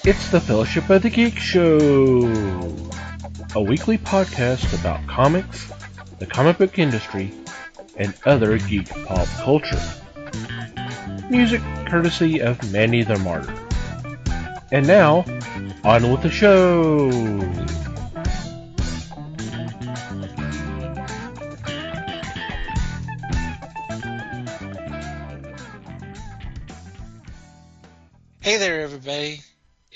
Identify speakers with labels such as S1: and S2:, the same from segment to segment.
S1: It's the Fellowship of the Geek Show, a weekly podcast about comics, the comic book industry, and other geek pop culture. Music courtesy of Manny the Martyr. And now, on with the show!
S2: Hey there, everybody.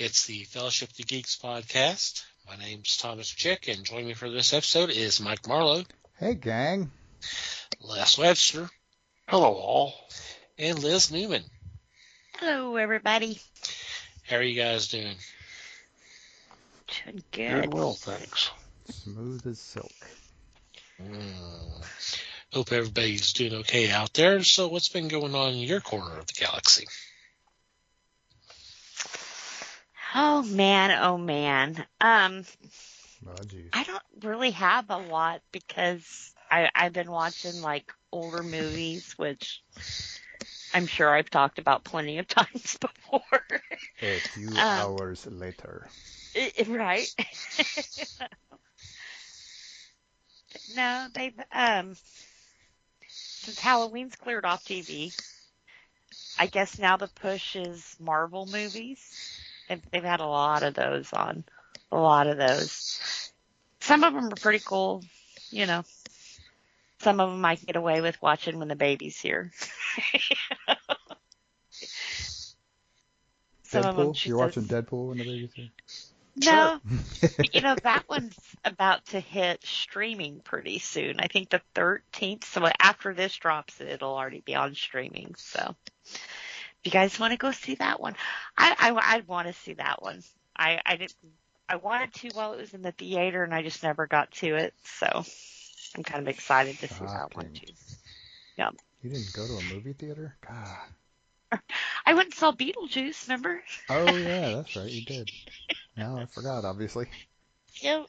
S2: It's the Fellowship of the Geeks podcast. My name's Thomas Chick, and joining me for this episode is Mike Marlowe.
S3: Hey, gang.
S2: Les Webster.
S4: Hello, all.
S2: And Liz Newman.
S5: Hello, everybody.
S2: How are you guys doing?
S5: Doing
S4: Doing
S5: good.
S4: well, thanks.
S3: Smooth as silk.
S2: Hope everybody's doing okay out there. So what's been going on in your corner of the galaxy?
S5: Oh, man. Oh, man.
S3: Oh, geez.
S5: I don't really have a lot because I've been watching, like, older movies, which I'm sure I've talked about plenty of times before.
S3: A few hours later.
S5: Right? No, they've, since Halloween's cleared off TV, I guess now the push is Marvel movies. They've had a lot of those on. A lot of those. Some of them are pretty cool, you know. Some of them I get away with watching when the baby's here. Some of them
S3: Deadpool? You're watching Deadpool when the baby's here?
S5: No. You know, that one's about to hit streaming pretty soon. I think the 13th. So after this drops, it'll already be on streaming. So if you guys want to go see that one, I want to see that one. I wanted to while it was in the theater, and I just never got to it. So I'm kind of excited to see that one too. Yeah.
S3: You didn't go to a movie theater? God.
S5: I went and saw Beetlejuice. Remember?
S3: Oh yeah, that's right. You did. No, I forgot. Obviously.
S5: Yep.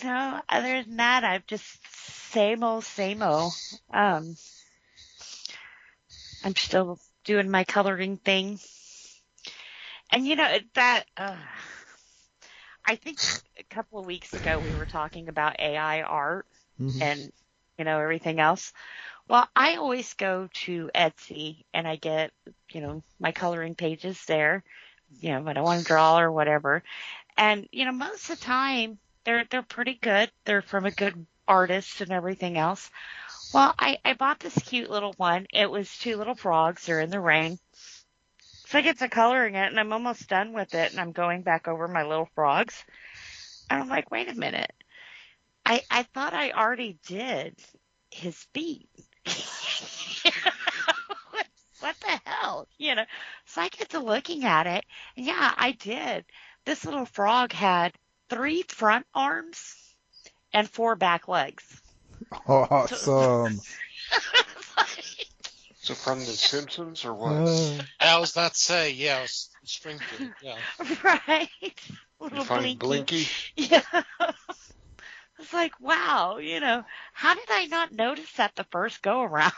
S5: No, other than that, I've just same old, same old. I'm still doing my coloring thing. And you know, that, I think a couple of weeks ago we were talking about AI art and, you know, everything else. Well, I always go to Etsy and I get, you know, my coloring pages there, you know, when I want to draw or whatever. And, you know, most of the time they're pretty good. They're from a good artist and everything else. Well, I bought this cute little one. It was two little frogs. They're in the rain. So I get to coloring it, and I'm almost done with it, and I'm going back over my little frogs. And I'm like, wait a minute. I thought I already did his feet. What the hell? You know? So I get to looking at it, and yeah, I did. This little frog had 3 front arms and 4 back legs.
S3: Awesome.
S4: So from The Simpsons or what?
S2: I was about to say, yeah, it's Springfield, yeah.
S5: Right. Little
S4: You find Blinky?
S5: Yeah. It's like, wow, you know, how did I not notice that the first go around?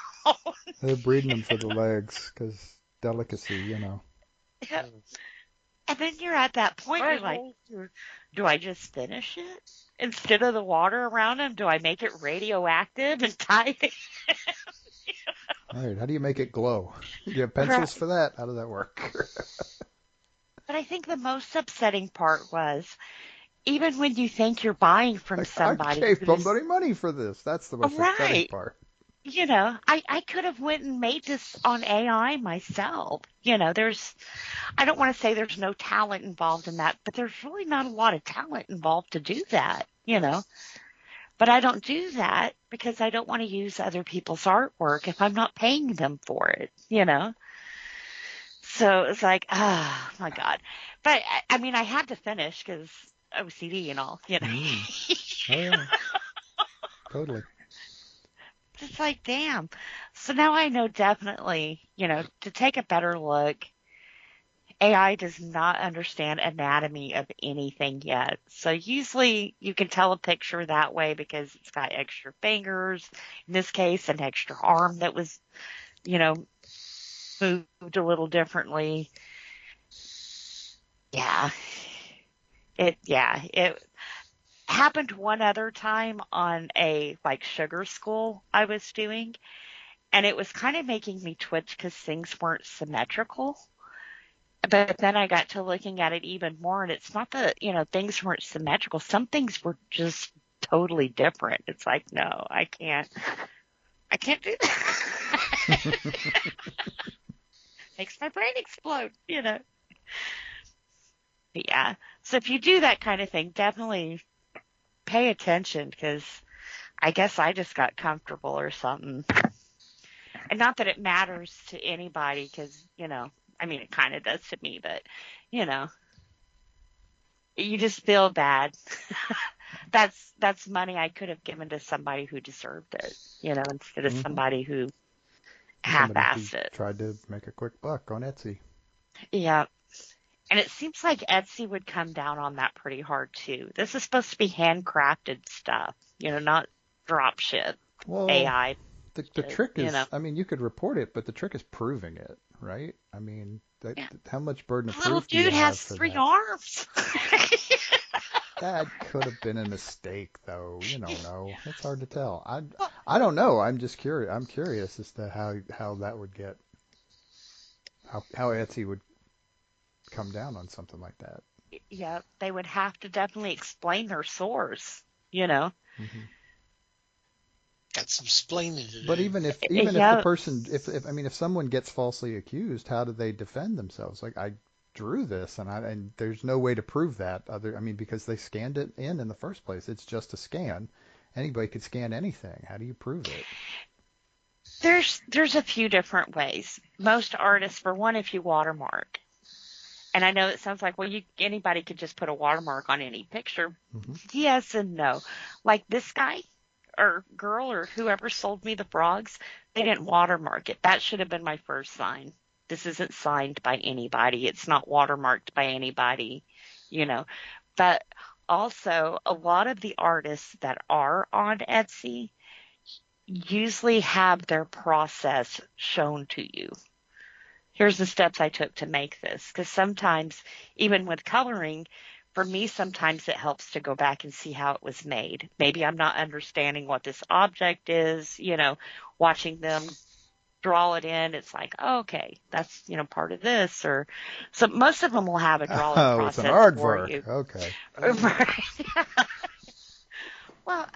S3: They're breeding them for the legs because delicacy, you know.
S5: Yeah. And then you're at that point, you're like, do I just finish it? Instead of the water around them, do I make it radioactive and tie it?
S3: All right, how do you make it glow? You have pencils for that? How does that work?
S5: But I think the most upsetting part was, even when you think you're buying from somebody,
S3: I gave somebody money for this. That's the most upsetting part.
S5: You know, I could have went and made this on AI myself. You know, I don't want to say there's no talent involved in that, but there's really not a lot of talent involved to do that, you know. But I don't do that because I don't want to use other people's artwork if I'm not paying them for it, you know. So it's like, oh my God. But I mean, I had to finish because OCD and all, you know.
S3: Oh, yeah. Totally.
S5: It's like, damn. So now I know definitely, you know, to take a better look. AI does not understand anatomy of anything yet. So usually you can tell a picture that way because it's got extra fingers, in this case, an extra arm that was, you know, moved a little differently. Yeah. It happened one other time on a like sugar school I was doing, and it was kind of making me twitch because things weren't symmetrical. But then I got to looking at it even more, and it's not that, things weren't symmetrical. Some things were just totally different. It's like, no, I can't do that. Makes my brain explode. But yeah. So if you do that kind of thing, definitely pay attention, because I guess I just got comfortable or something. And not that it matters to anybody, because, I mean, it kind of does to me, but, you know, you just feel bad. That's money I could have given to somebody who deserved it, instead of somebody who half-assed it.
S3: Tried to make a quick buck on Etsy.
S5: Yeah. And it seems like Etsy would come down on that pretty hard too. This is supposed to be handcrafted stuff, not drop ship,
S3: well,
S5: AI.
S3: The trick is, I mean, you could report it, but the trick is proving it, right? I mean, how much burden of proof do you have for that?
S5: Little dude has 3 arms.
S3: That could have been a mistake, though. You don't know. It's hard to tell. I don't know. I'm just curious. I'm curious as to how that would get, how Etsy would come down on something like that.
S5: Yeah, they would have to definitely explain their source, Mm-hmm.
S2: Got some explaining to do.
S3: But even if the person, if someone gets falsely accused, how do they defend themselves? Like, I drew this, and there's no way to prove that because they scanned it in the first place. It's just a scan. Anybody could scan anything. How do you prove it?
S5: There's a few different ways. Most artists, for one, if you watermark. And I know it sounds like, well, anybody could just put a watermark on any picture. Mm-hmm. Yes and no. Like this guy or girl or whoever sold me the frogs, they didn't watermark it. That should have been my first sign. This isn't signed by anybody. It's not watermarked by anybody, But also, a lot of the artists that are on Etsy usually have their process shown to you. Here's the steps I took to make this. Because sometimes, even with coloring, for me, sometimes it helps to go back and see how it was made. Maybe I'm not understanding what this object is, watching them draw it in. It's like, oh, okay, that's, part of this. Or so most of them will have a drawing process
S3: it's an aardvark
S5: for you.
S3: Okay.
S5: Well,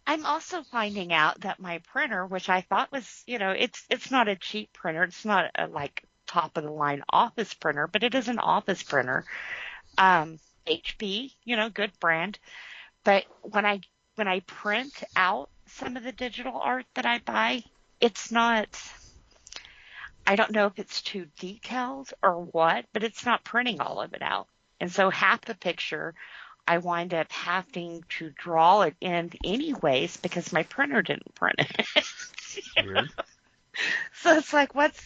S5: I'm also finding out that my printer, which I thought was, it's not a cheap printer. It's not a top of the line office printer, but it is an office printer. HP, good brand. But when I print out some of the digital art that I buy, it's not, I don't know if it's too detailed or what, but it's not printing all of it out. And so half the picture, I wind up having to draw it in anyways because my printer didn't print it.
S3: Weird.
S5: So it's like, which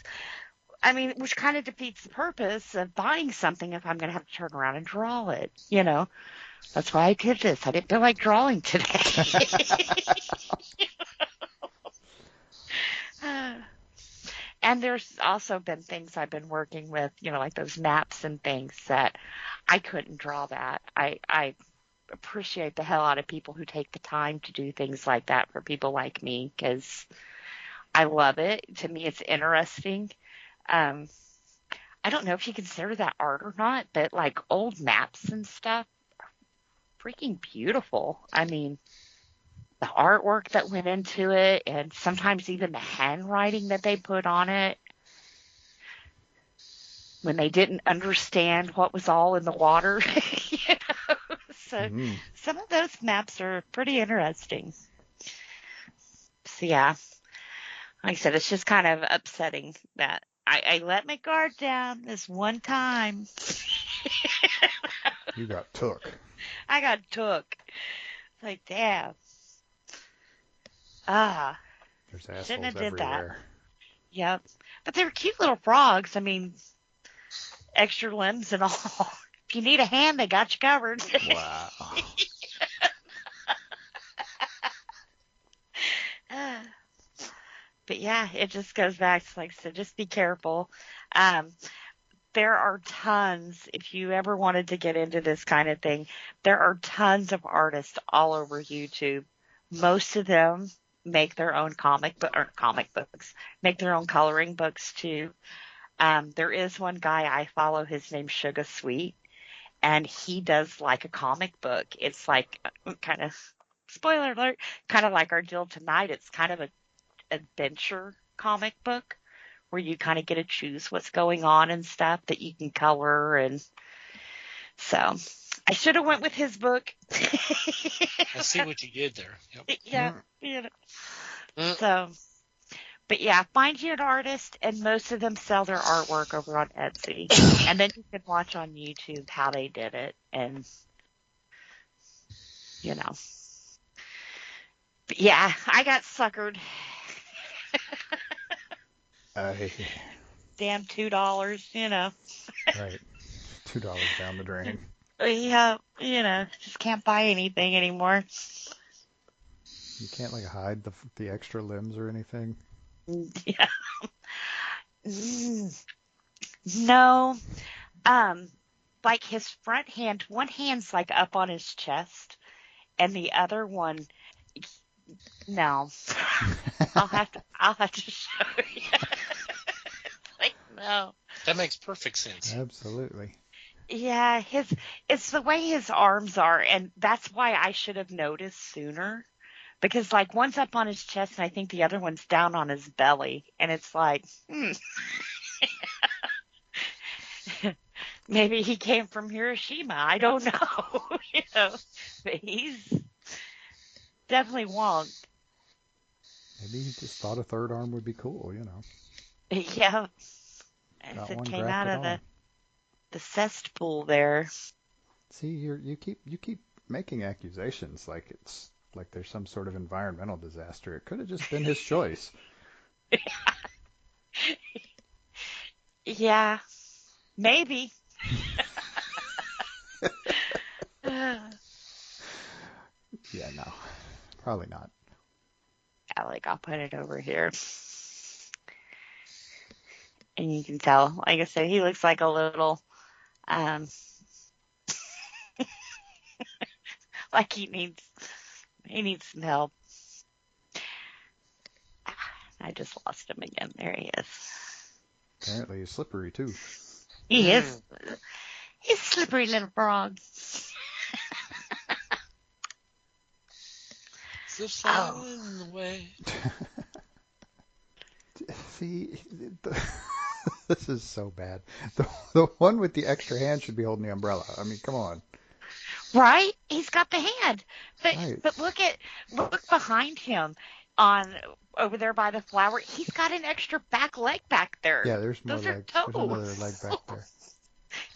S5: kind of defeats the purpose of buying something if I'm going to have to turn around and draw it, That's why I did this. I didn't feel like drawing today. And there's also been things I've been working with, like those maps and things that I couldn't draw that. I appreciate the hell out of people who take the time to do things like that for people like me, because I love it. To me, it's interesting. I don't know if you consider that art or not, but like old maps and stuff are freaking beautiful. I mean, the artwork that went into it, and sometimes even the handwriting that they put on it when they didn't understand what was all in the water. So some of those maps are pretty interesting. So yeah, like I said, it's just kind of upsetting that I let my guard down this one time.
S3: You got took.
S5: I got took. It's like, damn.
S3: There's assholes
S5: shouldn't have did
S3: everywhere.
S5: That. Yep. But they're cute little frogs. I mean, extra limbs and all. If you need a hand, they got you covered.
S3: Wow.
S5: But yeah, it just goes back to, like I said, just be careful. there are tons, if you ever wanted to get into this kind of thing, there are tons of artists all over YouTube. Most of them make their own comic books, make their own coloring books too. There is one guy I follow, his name's Sugar Sweet, and he does like a comic book. It's like kind of, spoiler alert, kind of like our deal tonight. It's kind of an adventure comic book where you kind of get to choose what's going on and stuff that you can color. And so I should have went with his book.
S2: I see what you did there. Yep.
S5: Yeah. You know. So, but yeah, find you an artist, and most of them sell their artwork over on Etsy. And then you can watch on YouTube how they did it. And, you know. But yeah, I got suckered. Damn $2, you know.
S3: Right. $2 down the drain.
S5: Yeah, you know, just can't buy anything anymore.
S3: You can't like hide the extra limbs or anything.
S5: Yeah. No. Like his front hand, one hand's like up on his chest, and the other one, no. I'll have to show you. Like, no.
S2: That makes perfect sense.
S3: Absolutely.
S5: Yeah, it's the way his arms are, and that's why I should have noticed sooner. Because like one's up on his chest, and I think the other one's down on his belly, and it's like, maybe he came from Hiroshima. I don't know, you know, but he's definitely wonked.
S3: Maybe he just thought a third arm would be cool, you know.
S5: Yeah, as
S3: Got
S5: it
S3: one
S5: came
S3: grafted
S5: out of
S3: on.
S5: the cesspool there.
S3: See, you keep making accusations like it's like there's some sort of environmental disaster. It could have just been his choice.
S5: Yeah, maybe.
S3: Yeah, no, probably not.
S5: Yeah, like I'll put it over here. And you can tell, like I said, he looks like a little, like he needs some help. I just lost him again. There he is.
S3: Apparently he's slippery too.
S5: He is. He's a slippery little frog.
S2: Sliding away.
S3: See, this is so bad. The one with the extra hand should be holding the umbrella. I mean, come on.
S5: Right? He's got the hand. But
S3: Right.
S5: but look behind him on over there by the flower. He's got an extra back leg back there.
S3: Yeah, there's more
S5: Those are
S3: legs.
S5: toes.
S3: There's another leg back there.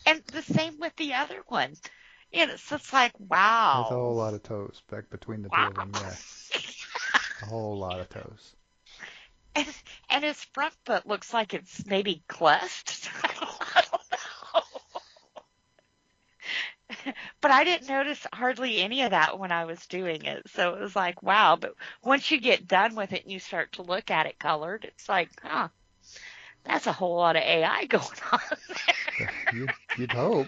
S5: And the same with the other one. You know, so it's like, wow.
S3: There's a whole lot of toes back between the two of them. Yeah, a whole lot of toes.
S5: And his front foot looks like it's maybe cleft. I don't know. But I didn't notice hardly any of that when I was doing it. So it was like, wow. But once you get done with it and you start to look at it colored, it's like, huh, that's a whole lot of AI going on there.
S3: You'd hope.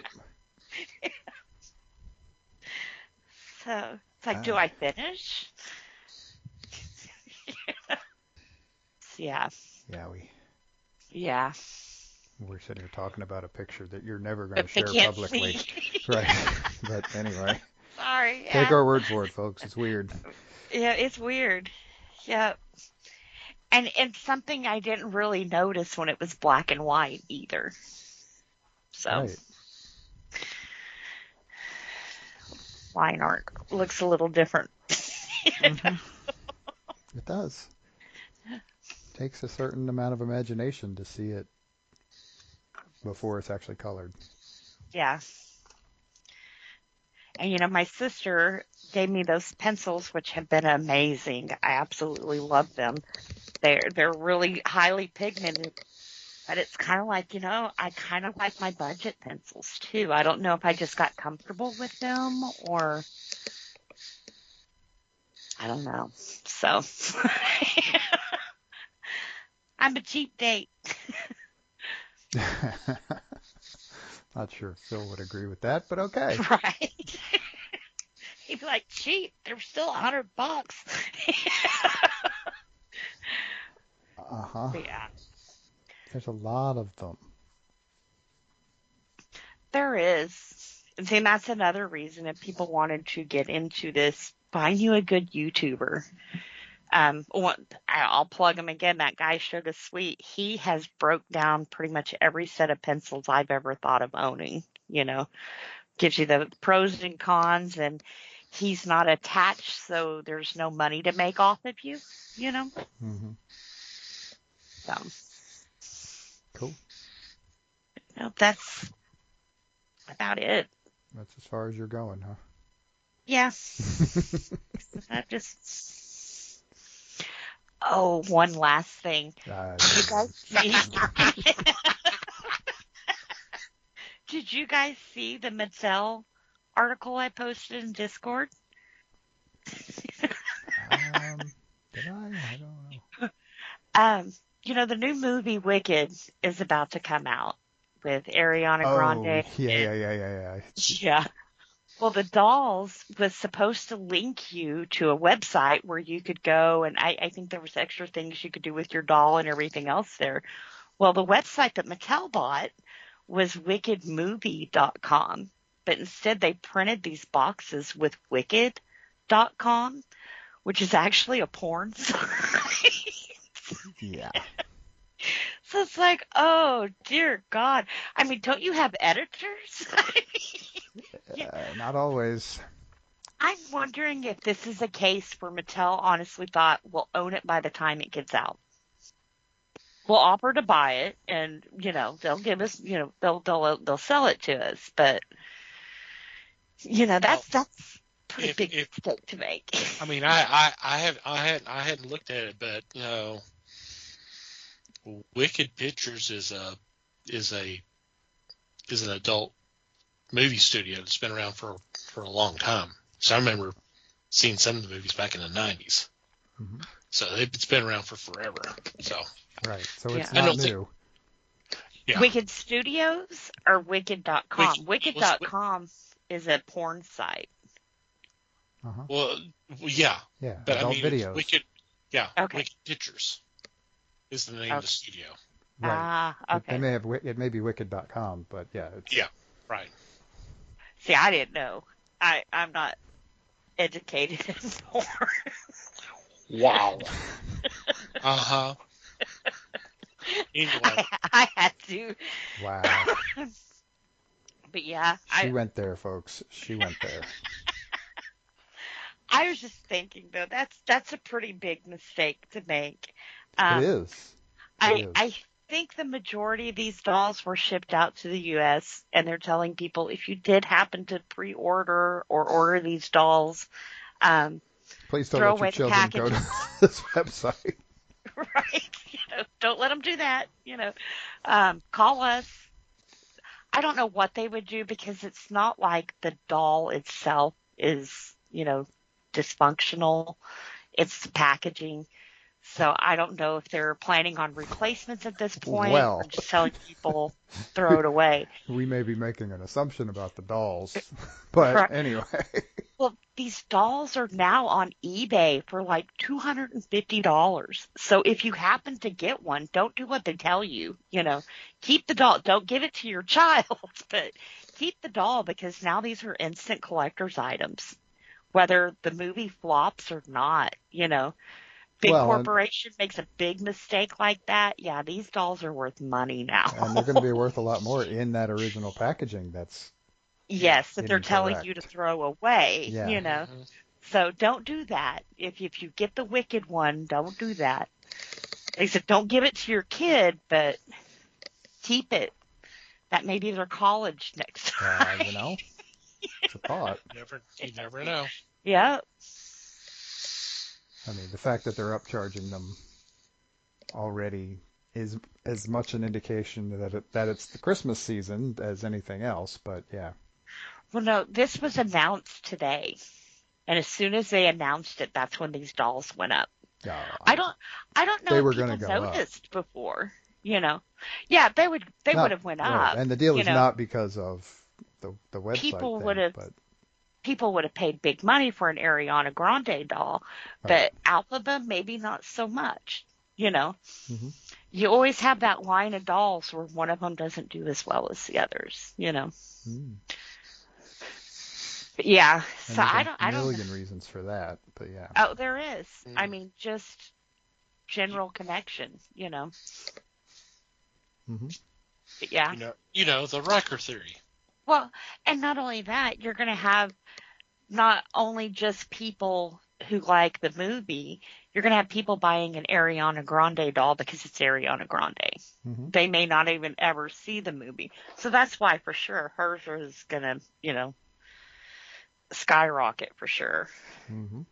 S5: So it's like, do I finish? Yeah.
S3: Yeah, we're sitting here talking about a picture that you're never going to
S5: But they
S3: share
S5: can't
S3: publicly.
S5: see.
S3: Right. But anyway,
S5: Sorry.
S3: take
S5: Yeah.
S3: our word for it, folks. It's weird.
S5: Yeah, it's weird. Yeah. And something I didn't really notice when it was black and white either. So
S3: Right.
S5: line art looks a little different.
S3: Mm-hmm. It does. Takes a certain amount of imagination to see it before it's actually colored.
S5: Yeah. And you know, my sister gave me those pencils, which have been amazing. I absolutely love them. They're really highly pigmented, but it's kind of like, you know, I kind of like my budget pencils too. I don't know if I just got comfortable with them or I don't know. So I'm a cheap date.
S3: Not sure if Phil would agree with that, but okay.
S5: Right? He'd be like, cheap, they're still $100.
S3: Uh-huh.
S5: Yeah.
S3: There's a lot of them.
S5: There is. And see, that's another reason if people wanted to get into this, find you a good YouTuber. I'll plug him again. That guy, Sugar Sweet, he has broke down pretty much every set of pencils I've ever thought of owning. Gives you the pros and cons, and he's not attached, so there's no money to make off of you.
S3: Mm-hmm.
S5: So
S3: Cool.
S5: That's about it.
S3: That's as far as you're going, huh?
S5: Yeah. Oh, one last thing. Did you guys see? Did you guys see the Mattel article I posted in Discord?
S3: Did I? I don't know.
S5: The new movie Wicked is about to come out with Ariana Grande.
S3: Yeah.
S5: Yeah. Well, the dolls was supposed to link you to a website where you could go, and I think there was extra things you could do with your doll and everything else there. Well, the website that Mattel bought was wickedmovie.com, but instead they printed these boxes with wicked.com, which is actually a porn site.
S3: Yeah.
S5: So it's like, oh, dear God. I mean, don't you have editors?
S3: Not always.
S5: I'm wondering if this is a case where Mattel honestly thought we'll own it by the time it gets out. We'll offer to buy it, and they'll give us, they'll sell it to us. But that's pretty big mistake to make.
S2: I mean, I hadn't looked at it, but Wicked Pictures is an adult movie studio that's been around for a long time. So I remember seeing some of the movies back in the 90s.
S3: Mm-hmm.
S2: So it's been around for forever. So
S3: right. So it's
S5: Yeah.
S3: not new.
S2: Yeah.
S5: Wicked Studios or Wicked.com? Wicked.com is a porn site.
S3: Uh-huh.
S2: Well, yeah.
S3: Yeah.
S2: But
S3: adult
S2: I mean,
S3: videos.
S2: Wicked. Yeah.
S5: Okay.
S2: Wicked Pictures is the name of the studio.
S3: Right.
S5: Okay.
S3: It may be wicked.com, but yeah.
S2: Yeah. Right.
S5: See, I didn't know. I'm not educated in porn.
S4: Wow.
S2: Uh-huh. Anyway.
S5: I had to.
S3: Wow.
S5: But yeah,
S3: She went there, folks. She went there.
S5: I was just thinking though, that's a pretty big mistake to make.
S3: It is.
S5: I think the majority of these dolls were shipped out to the U.S. and they're telling people if you did happen to pre-order or order these dolls,
S3: please don't
S5: throw
S3: let your
S5: away the
S3: children go to this website.
S5: Right? Don't let them do that. Call us. I don't know what they would do because it's not like the doll itself is, dysfunctional. It's the packaging. So I don't know if they're planning on replacements at this point or just telling people throw it away.
S3: We may be making an assumption about the dolls, but anyway.
S5: Well, these dolls are now on eBay for like $250. So if you happen to get one, don't do what they tell you. Keep the doll. Don't give it to your child, but keep the doll because now these are instant collector's items, whether the movie flops or not. Big corporation makes a big mistake like that. Yeah, these dolls are worth money now.
S3: And they're going to be worth a lot more in that original packaging.
S5: Yes, that they're telling you to throw away,
S3: Yeah.
S5: So don't do that. If you get the Wicked one, don't do that. They said don't give it to your kid, but keep it. That may be their college next time.
S3: It's a thought.
S2: You never know.
S5: Yeah.
S3: I mean, the fact that they're upcharging them already is as much an indication that it's the Christmas season as anything else, but yeah.
S5: Well, no, this was announced today. And as soon as they announced it, that's when these dolls went up.
S3: No,
S5: I don't know
S3: they
S5: if
S3: were
S5: people
S3: gonna go
S5: noticed before. Yeah, they would have went
S3: Right.
S5: up.
S3: And the deal is not because of the website
S5: people
S3: thing,
S5: would have
S3: but
S5: people would have paid big money for an Ariana Grande doll,
S3: right.
S5: but Alphaba maybe not so much. You know,
S3: Mm-hmm.
S5: you always have that line of dolls where one of them doesn't do as well as the others.
S3: Mm.
S5: But yeah,
S3: And
S5: so
S3: there's
S5: I
S3: a
S5: don't know.
S3: million reasons for that, but yeah.
S5: Oh, there is. I
S2: Mm.
S5: mean, just general connection.
S3: Mm-hmm.
S5: But yeah.
S2: The Riker theory.
S5: Well, and not only that, you're going to have not only just people who like the movie, you're going to have people buying an Ariana Grande doll because it's Ariana Grande.
S3: Mm-hmm.
S5: They may not even ever see the movie. So that's why for sure hers is going to, skyrocket for sure.
S3: Mm-hmm.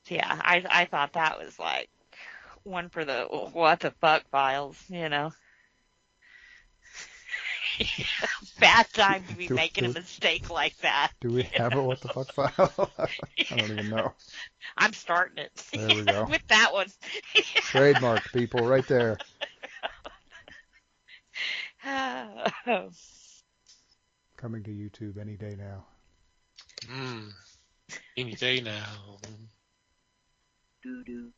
S5: Yeah, I thought that was like one for the what the fuck files. Bad time to be making a mistake like that.
S3: Do we have a what the fuck file? I don't even know.
S5: I'm starting it.
S3: There we go.
S5: With that one.
S3: Trademark, people, right there. Coming to YouTube any day now.
S2: Any day now.
S5: Doo-doo.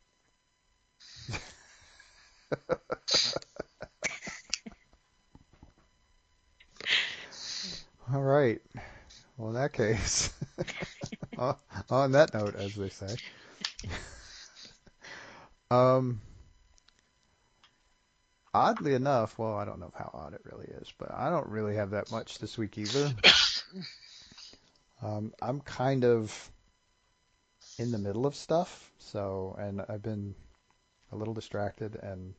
S3: All right. Well, in that case, on that note, as they say, oddly enough, well, I don't know how odd it really is, but I don't really have that much this week either. I'm kind of in the middle of stuff, and I've been a little distracted, and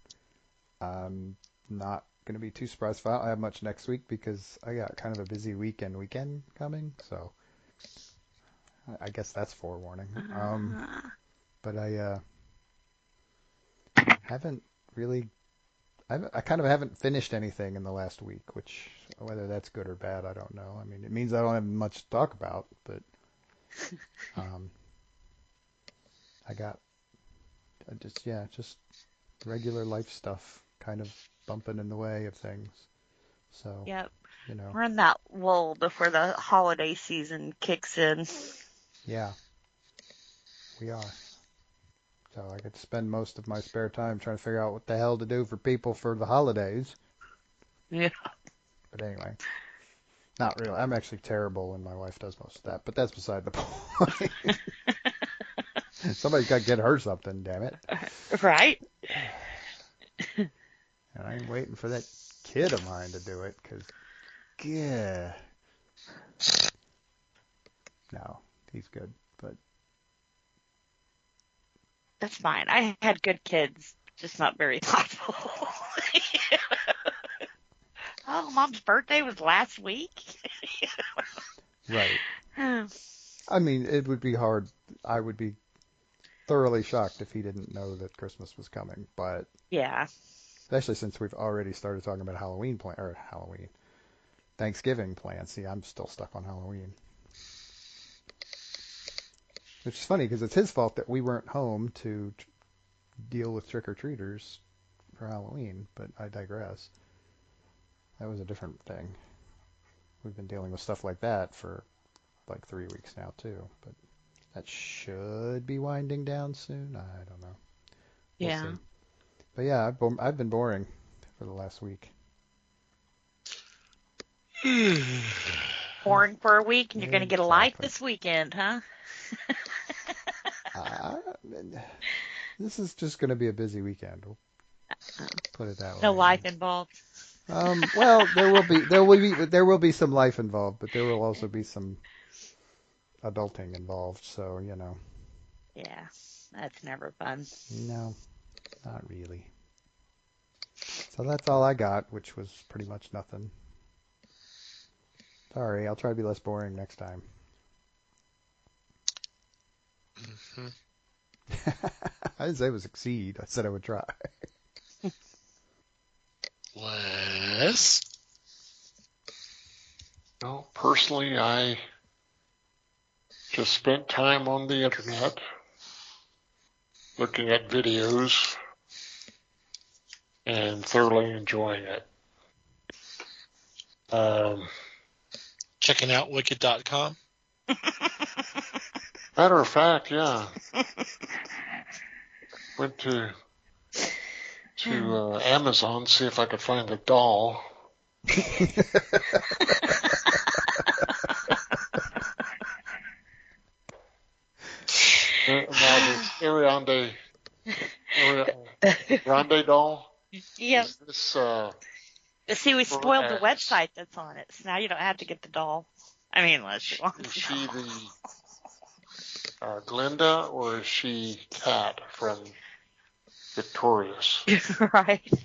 S3: I'm not going to be too surprised if I don't have much next week because I got kind of a busy weekend coming, so I guess that's forewarning. But I haven't really, I kind of haven't finished anything in the last week, which whether that's good or bad, I don't know. I mean, it means I don't have much to talk about, but I got just regular life stuff kind of bumping in the way of things. So,
S5: Yep.
S3: We're
S5: in that lull before the holiday season kicks in.
S3: Yeah, we are. So I get to spend most of my spare time trying to figure out what the hell to do for people for the holidays.
S5: Yeah.
S3: But anyway, not really. I'm actually terrible and my wife does most of that, but that's beside the point. Somebody's got to get her something, damn it.
S5: Right?
S3: And I'm waiting for that kid of mine to do it, because, yeah. No, he's good, but...
S5: That's fine. I had good kids, just not very thoughtful. Oh, Mom's birthday was last week?
S3: Right. I mean, it would be hard. I would be thoroughly shocked if he didn't know that Christmas was coming, but...
S5: Yeah.
S3: Especially since we've already started talking about Thanksgiving plans. See, I'm still stuck on Halloween. Which is funny because it's his fault that we weren't home to deal with trick-or-treaters for Halloween, but I digress. That was a different thing. We've been dealing with stuff like that for like 3 weeks now too, but that should be winding down soon. I don't know. We'll see. But yeah, I've been boring for the last week.
S5: Boring for a week, and you're going to get a life this weekend, huh?
S3: This is just going to be a busy weekend. We'll put it that way.
S5: No life involved.
S3: Well, there will be some life involved, but there will also be some adulting involved. So
S5: Yeah, that's never fun.
S3: No, not really. So that's all I got, which was pretty much nothing. Sorry, I'll try to be less boring next time.
S2: Mm-hmm.
S3: I didn't say it would succeed. I said I would try.
S2: Wes?
S4: Well, personally, I just spent time on the internet looking at videos and thoroughly enjoying it.
S2: Checking out Wicked.com.
S4: Matter of fact, yeah. Went to Amazon, see if I could find a doll. Now this Grande doll.
S5: Yep.
S4: Is this
S5: See, we spoiled the
S4: X?
S5: website that's on it, so now you don't have to get the doll. I mean, unless you want
S4: Is
S5: the
S4: she
S5: doll.
S4: the Glinda, or is she Cat from Victorious?
S5: Right.
S3: She's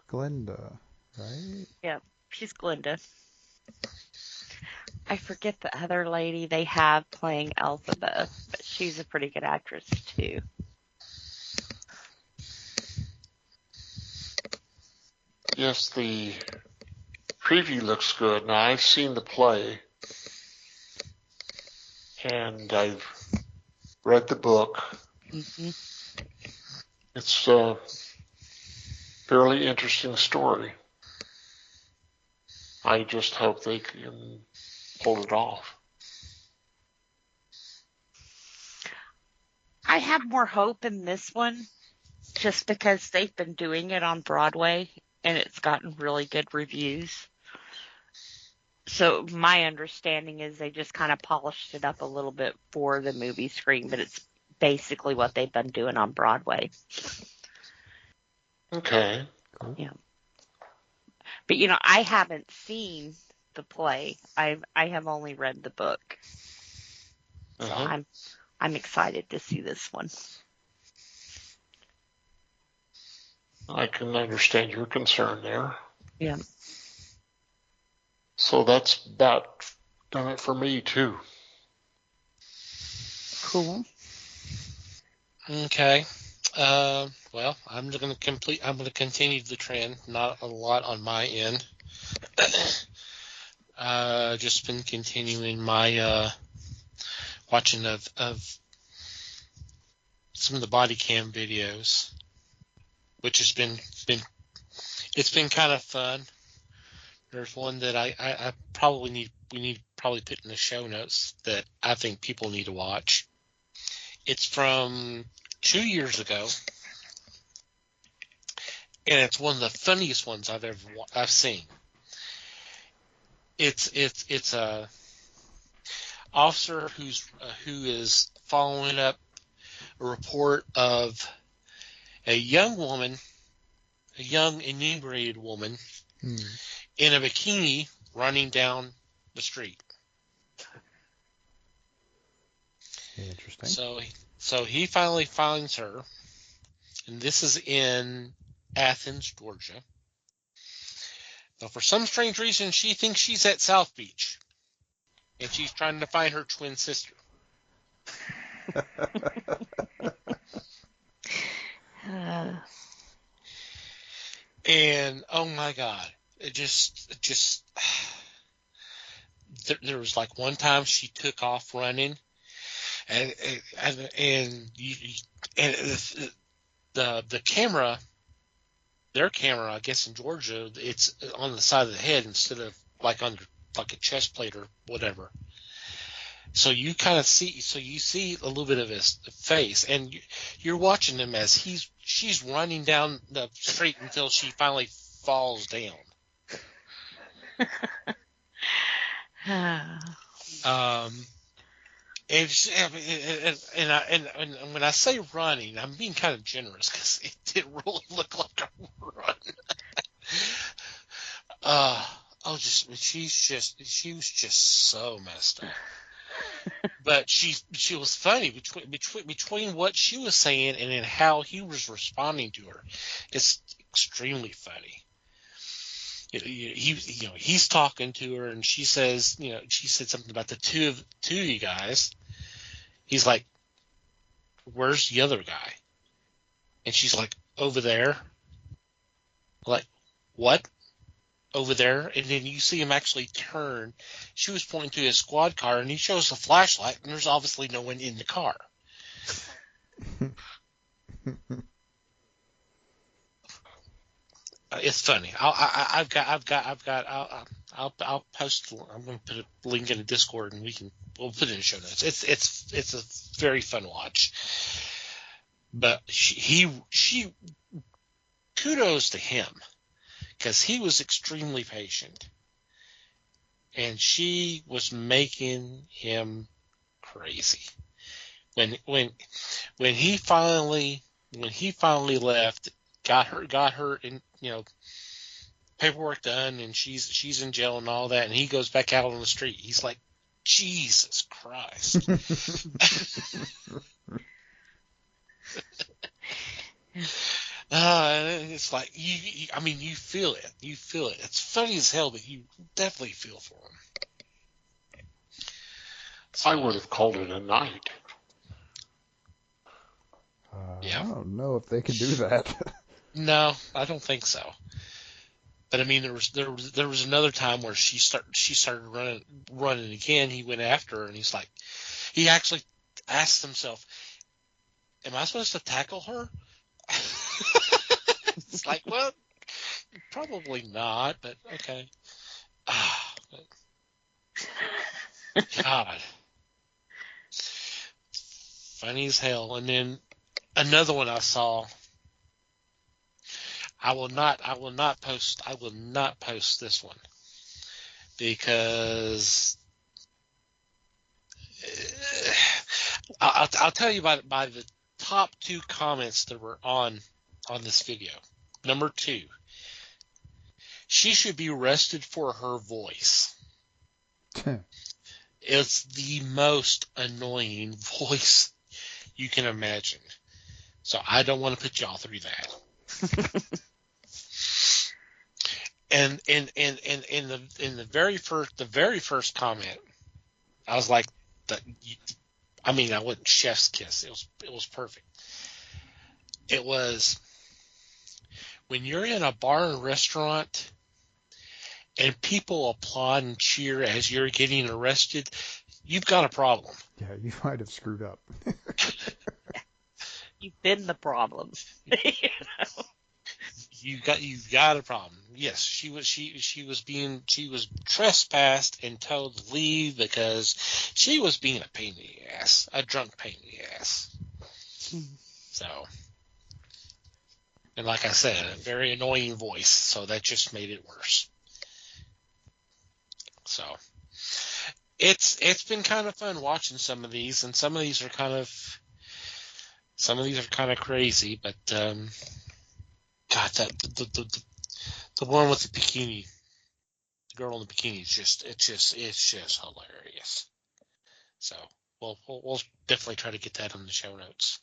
S3: Glenda, right?
S5: Yeah, she's Glinda. I forget the other lady they have playing Elizabeth, but she's a pretty good actress too.
S4: Yes, the preview looks good. Now, I've seen the play, and I've read the book.
S5: Mm-hmm.
S4: It's a fairly interesting story. I just hope they can pull it off.
S5: I have more hope in this one just because they've been doing it on Broadway and it's gotten really good reviews. So my understanding is they just kind of polished it up a little bit for the movie screen, but it's basically what they've been doing on Broadway.
S4: Okay.
S3: Cool.
S5: Yeah. But I haven't seen the play. I have only read the book. So I'm excited to see this one.
S4: I can understand your concern there.
S5: Yeah.
S4: So that's about done it for me, too.
S5: Cool.
S2: Okay. Well, I'm going to continue the trend. Not a lot on my end. Just been continuing my watching of some of the body cam videos, which has been kind of fun. There's one that I probably probably put in the show notes that I think people need to watch. It's from 2 years ago, and it's one of the funniest ones I've seen. It's a officer who is following up a report of a young inebriated woman in a bikini running down the street.
S3: Interesting.
S2: So he finally finds her, and this is in Athens, Georgia. Now, for some strange reason, she thinks she's at South Beach, and she's trying to find her twin sister. And oh my God, it just there was like one time she took off running, and the camera, their camera, I guess in Georgia, it's on the side of the head instead of like under like a chest plate or whatever. So you kind of see a little bit of his face, and you're watching him as she's running down the street until she finally falls down. And when I say running, I'm being kind of generous because it did really look like a run. She was just so messed up. But she was funny between what she was saying and then how he was responding to her. It's extremely funny. He's talking to her, and she says, she said something about the two of you guys. He's like, "Where's the other guy?" And she's like, "Over there." Like, what? over there, and then you see him actually turn. She was pointing to his squad car, and he shows the flashlight, and there's obviously no one in the car. It's funny. I'll post. I'm going to put a link in the Discord, and we'll put it in the show notes. It's a very fun watch. But she kudos to him, because he was extremely patient, and she was making him crazy. When he finally left, got her in, paperwork done, and she's in jail and all that, and he goes back out on the street. He's like, Jesus Christ. It's like you feel it. You feel it. It's funny as hell, but you definitely feel for him. So,
S4: I would have called it a night.
S2: Yeah.
S3: I don't know if they could do that.
S2: No, I don't think so. But I mean, there was another time where she started running again. He went after her, and he's like, he actually asked himself, "Am I supposed to tackle her?" It's like, well, probably not, but okay. God, funny as hell. And then another one I saw. I will not post this one, because I'll tell you by the top 2 comments that were on this video. Number 2, she should be arrested for her voice. It's the most annoying voice you can imagine. So I don't want to put y'all through that. And in the very first comment, I was like, I wouldn't chef's kiss. It was perfect. It was, when you're in a bar and restaurant and people applaud and cheer as you're getting arrested, you've got a problem.
S3: Yeah, you might have screwed up.
S5: You've been the problem.
S2: You've got a problem. Yes, she was trespassed and told to leave because she was being a pain in the ass, a drunk pain in the ass. So, and like I said, a very annoying voice, so that just made it worse. So, it's been kind of fun watching some of these, and some of these are kind of crazy, but God, that the one with the bikini, the girl in the bikini, it's just hilarious. So we'll definitely try to get that on the show notes.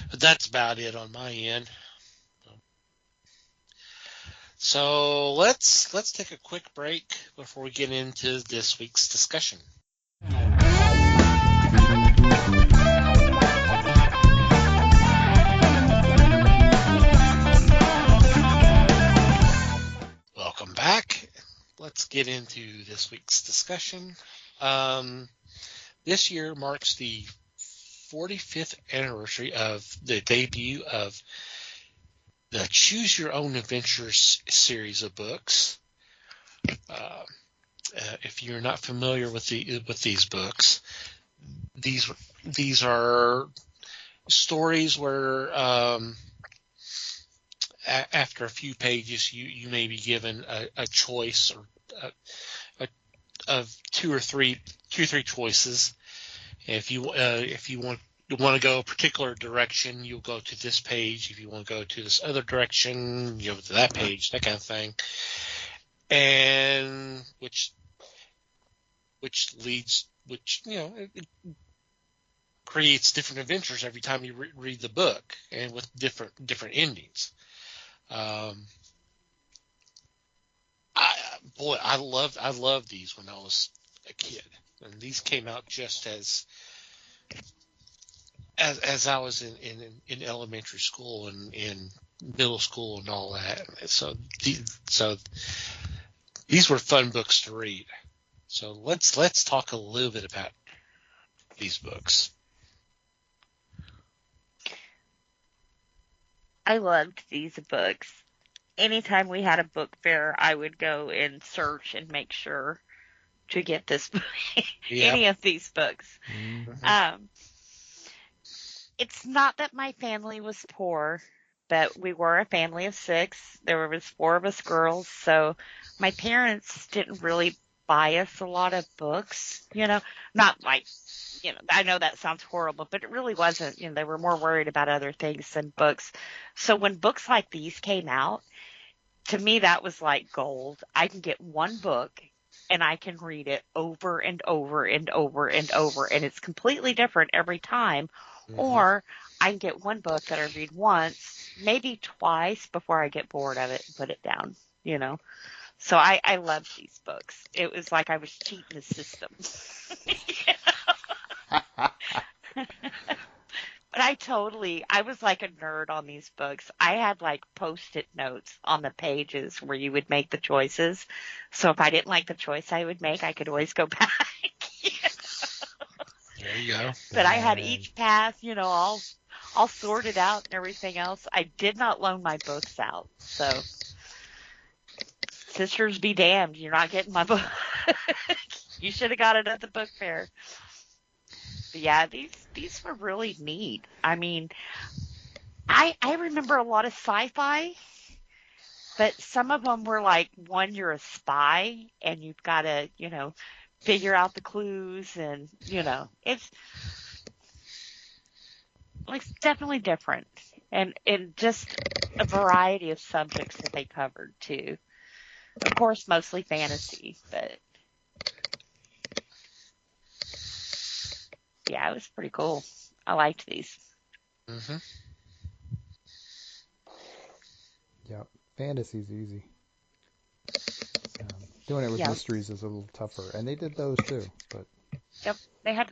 S2: But that's about it on my end. So let's take a quick break before we get into this week's discussion. Welcome back. Let's get into this week's discussion. This year marks the 45th anniversary of the debut of the Choose Your Own Adventures series of books. If you're not familiar with these books, these are stories where after a few pages, you may be given a choice or of two or three choices. If you want to go a particular direction, you'll go to this page. If you want to go to this other direction, you go to that page, that kind of thing. And which it creates different adventures every time you read the book, and with different endings. I loved these when I was a kid, and these came out just as I was in elementary school, and middle school and all that. So these were fun books to read. So let's talk a little bit about these books.
S5: I loved these books. Anytime we had a book fair, I would go and search and make sure to get this any of these books.
S3: Mm-hmm.
S5: It's not that my family was poor, but we were a family of 6. There was 4 of us girls, so my parents didn't really buy us a lot of books, not like, I know that sounds horrible, but it really wasn't. They were more worried about other things than books. So when books like these came out, to me, that was like gold. I can get one book and I can read it over and over and over and over, and it's completely different every time. Or I can get one book that I read once, maybe twice before I get bored of it and put it down, So I loved these books. It was like I was cheating the system. But I was like a nerd on these books. I had like post-it notes on the pages where you would make the choices. So if I didn't like the choice I would make, I could always go back.
S2: There you go.
S5: But I had each path, all sorted out and everything else. I did not loan my books out. So sisters be damned. You're not getting my book. You should have got it at the book fair. But yeah, these were really neat. I mean, I remember a lot of sci-fi, but some of them were like, one, you're a spy and you've got to, figure out the clues, and it's definitely different, and just a variety of subjects that they covered too. Of course, mostly fantasy, but yeah, it was pretty cool. I liked these.
S2: Mm-hmm.
S3: Yep, fantasy's easy. Doing it with mysteries is a little tougher, and they did those too. But
S5: yep,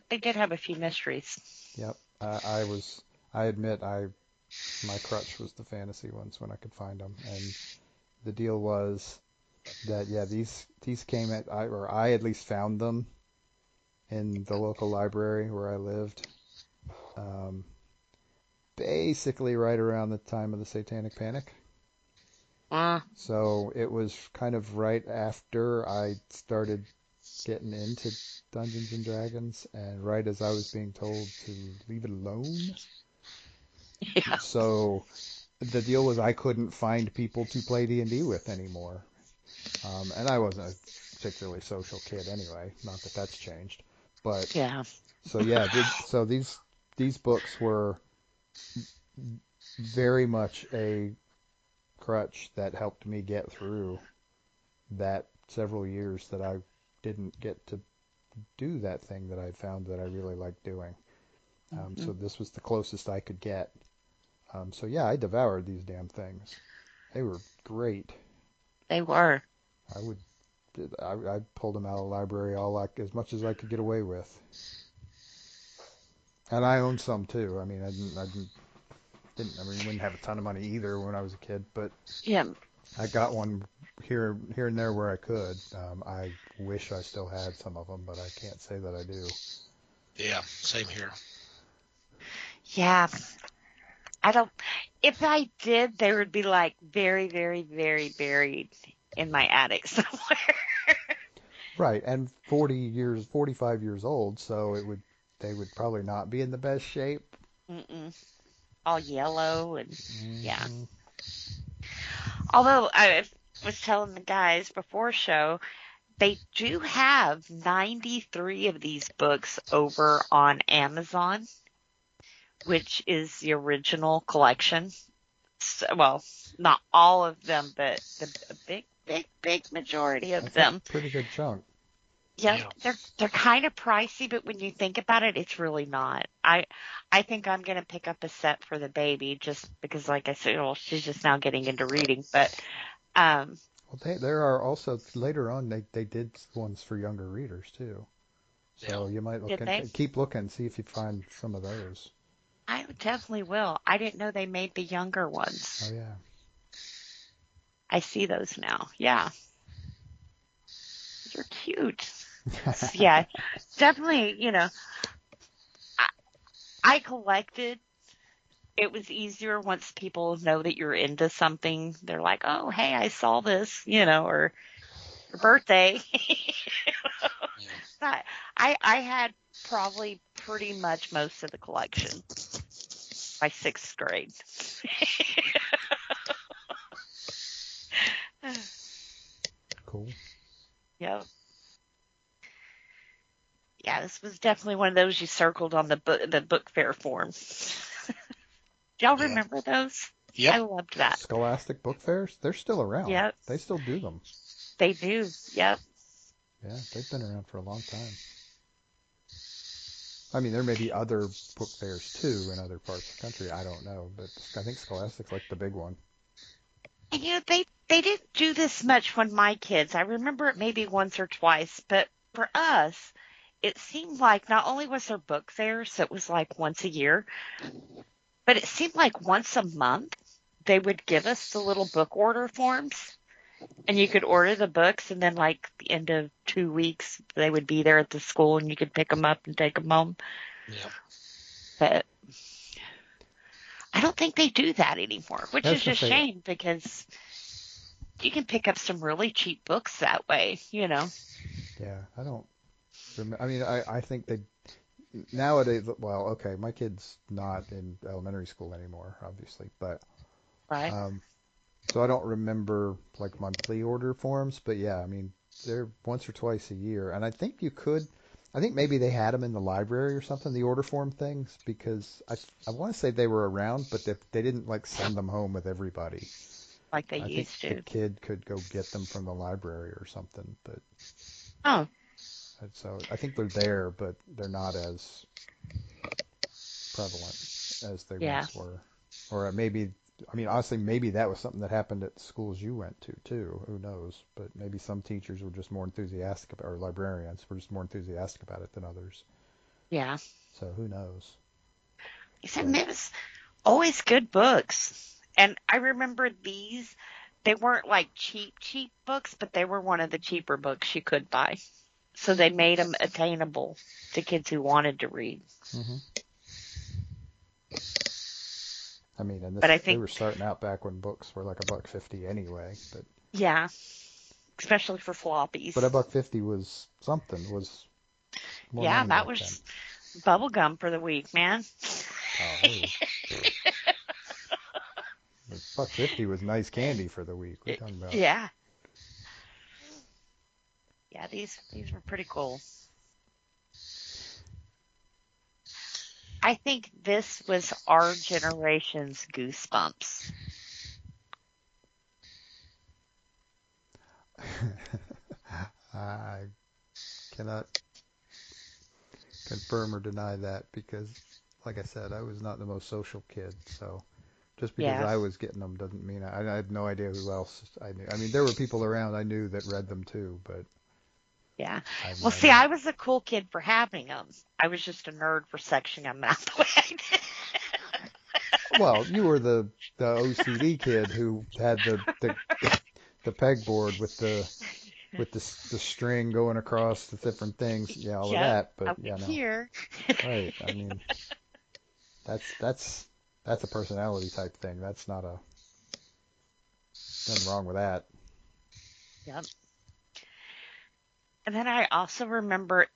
S5: they did have a few mysteries.
S3: Yep, I admit my crutch was the fantasy ones when I could find them, and the deal was that these came I at least found them in the local library where I lived, basically right around the time of the Satanic Panic. So it was kind of right after I started getting into Dungeons and Dragons, and right as I was being told to leave it alone.
S5: Yeah.
S3: So the deal was I couldn't find people to play D&D with anymore. And I wasn't a particularly social kid anyway, not that that's changed. But
S5: yeah.
S3: So these books were very much a crutch that helped me get through that several years that I didn't get to do that thing that I found that I really liked doing. So this was the closest I could get. So yeah, I devoured these damn things. They were great.
S5: They were.
S3: I pulled them out of the library as much as I could get away with. And I owned some too. I mean, I wouldn't have a ton of money either when I was a kid, but
S5: yeah,
S3: I got one here and there where I could. I wish I still had some of them, but I can't say that I do.
S2: Yeah, same here.
S5: Yeah, I don't. If I did, they would be like very, very, very buried in my attic somewhere.
S3: Right, and 45 years old, so they would probably not be in the best shape.
S5: All yellow and yeah. Although I was telling the guys before show, they do have 93 of these books over on Amazon, which is the original collection. So, well, not all of them, but the big majority of them.
S3: A pretty good chunk.
S5: Yeah, they're kind of pricey, but when you think about it, it's really not. I think I'm gonna pick up a set for the baby just because, like I said, well, she's just now getting into reading. But
S3: well, there are also later on they did ones for younger readers too. So you might keep looking, see if you find some of those.
S5: I definitely will. I didn't know they made the younger ones.
S3: Oh yeah.
S5: I see those now. Yeah. They're cute. Yeah, definitely, I, I collected. It was easier once people know that you're into something. They're like, oh, hey, I saw this, or your birthday.
S2: Yeah.
S5: I had probably pretty much most of the collection by 6th grade.
S3: Cool.
S5: Yep. Yeah, this was definitely one of those you circled on the book fair form. Do y'all
S2: Yeah.
S5: remember those?
S2: Yep.
S5: I loved that.
S3: Scholastic book fairs, they're still around.
S5: Yep.
S3: They still do them.
S5: They do. Yep.
S3: Yeah, they've been around for a long time. I mean, there may be other book fairs too in other parts of the country. I don't know, but I think Scholastic's like the big one.
S5: And they didn't do this much when my kids. I remember it maybe once or twice, but for us, it seemed like not only was there book fairs, so it was like once a year, but it seemed like once a month they would give us the little book order forms, and you could order the books, and then like the end of 2 weeks they would be there at the school, and you could pick them up and take them home.
S2: Yeah.
S5: But I don't think they do that anymore, which
S3: I was
S5: is
S3: gonna
S5: a
S3: say,
S5: shame because you can pick up some really cheap books that way.
S3: yeah, I don't remember. I mean, I think they nowadays. Well, okay, my kid's not in elementary school anymore, obviously, but
S5: Right.
S3: so I don't remember like monthly order forms. But yeah, I mean, they're once or twice a year, and I think you could. I think maybe they had them in the library or something, the order form things, because I want to say they were around, but they didn't like send them home with everybody.
S5: Like they
S3: I think
S5: used
S3: the
S5: to.
S3: kid could go get them from the library or something, but
S5: Oh,
S3: so I think they're there, but they're not as prevalent as they
S5: yeah.
S3: once were. Or maybe, I mean, honestly, maybe that was something that happened at schools you went to too. Who knows? But maybe some teachers were just more enthusiastic about, or librarians were just more enthusiastic about it than others.
S5: Yeah.
S3: So who knows?
S5: Except it was always good books. And I remember these, they weren't like cheap books, but they were one of the cheaper books you could buy. So they made them attainable to kids who wanted to read.
S3: Mm-hmm. I mean, and
S5: But I
S3: they
S5: think,
S3: were starting out back when books were like $1.50 anyway. But
S5: yeah, especially for floppies.
S3: $1.50 was something. Was more
S5: Yeah,
S3: money
S5: that
S3: back then.
S5: was bubble gum for the week, man.
S3: Oh, hey. $1.50 was nice candy for the week. What are you talking about?
S5: Yeah. Yeah, these were pretty cool. I think this was our generation's Goosebumps.
S3: I cannot confirm or deny that because, like I said, I was not the most social kid. So just because
S5: Yeah.
S3: I was getting them doesn't mean I had no idea who else I knew. I mean, there were people around I knew that read them too, but
S5: Yeah.
S3: I have
S5: Well,
S3: no
S5: see,
S3: idea.
S5: I was a cool kid for having them. I was just a nerd for sectioning them out the way I did.
S3: Well, you were the OCD kid who had the pegboard with the string going across the different things, yeah, all of
S5: Yep.
S3: that. But
S5: Up
S3: yeah, no,
S5: here.
S3: right. I mean, that's a personality type thing. That's not nothing wrong with that.
S5: Yep. And then I also remember it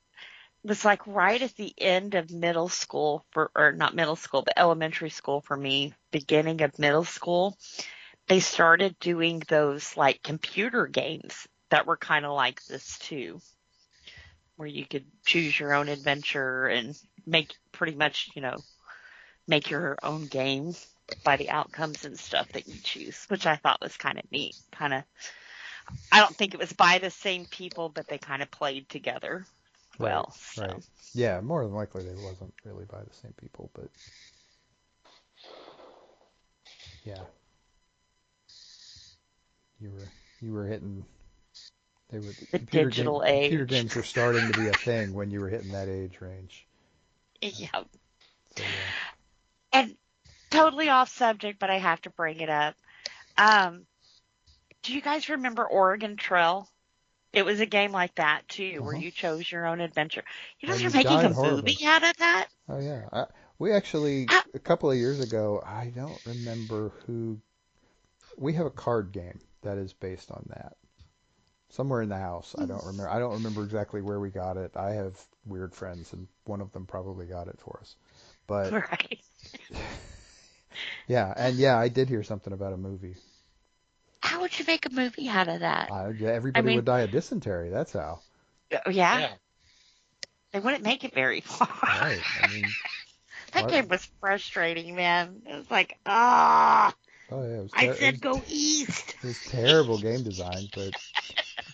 S5: was like right at the end of middle school or not middle school, but elementary school for me, beginning of middle school. They started doing those like computer games that were kind of like this too, where you could choose your own adventure and make pretty much, make your own game by the outcomes and stuff that you choose, which I thought was kind of neat. I don't think it was by the same people, but they kind of played together well. So.
S3: Right. Yeah, more than likely they wasn't really by the same people, but yeah, you were hitting. They were
S5: The digital age.
S3: Computer games were starting to be a thing when you were hitting that age range.
S5: Yeah.
S3: So, yeah.
S5: totally off subject, but I have to bring it up. Do you guys remember Oregon Trail? It was a game like that too, where you chose your own adventure. You
S3: And
S5: guys
S3: you
S5: are making a
S3: died horribly.
S5: movie out of that?
S3: Oh yeah, we actually
S5: Ah,
S3: a couple of years ago. I don't remember who. We have a card game that is based on that. Somewhere in the house. I don't remember. I don't remember exactly where we got it. I have weird friends, and one of them probably got it for us. But
S5: right.
S3: yeah, and yeah, I did hear something about a movie.
S5: How would you make a movie out of that?
S3: Yeah,
S5: I
S3: everybody would
S5: mean,
S3: die of dysentery. That's how.
S5: yeah,
S2: Yeah.
S5: they wouldn't make it very far.
S3: Right. I mean,
S5: That
S3: what?
S5: game was frustrating, man. It was like, ah,
S3: Oh yeah,
S5: I said go east.
S3: it was terrible game design,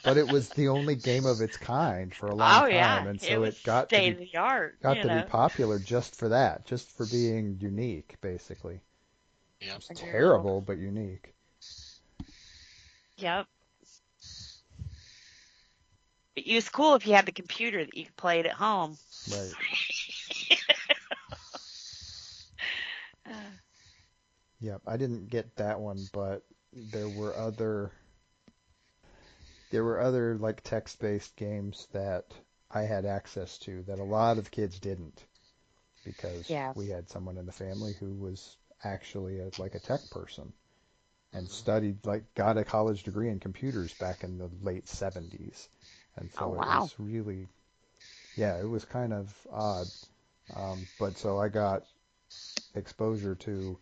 S3: but it was the only game of its kind for a long
S5: Oh
S3: time,
S5: yeah,
S3: and
S5: it
S3: so
S5: was
S3: it got to
S5: state
S3: be
S5: of the art,
S3: popular just for that, just for being unique, basically.
S2: Yeah.
S3: It was
S5: Agreed.
S3: terrible but unique.
S5: Yep. But it was cool if you had the computer that you could play it at home.
S3: Right. Yep. I didn't get that one, but there were other like text-based games that I had access to that a lot of kids didn't, because
S5: Yeah.
S3: we had someone in the family who was actually like a tech person and studied, like, got a college degree in computers back in the late 70s. And so
S5: Oh,
S3: it
S5: wow.
S3: was really, yeah, it was kind of odd. But so I got exposure to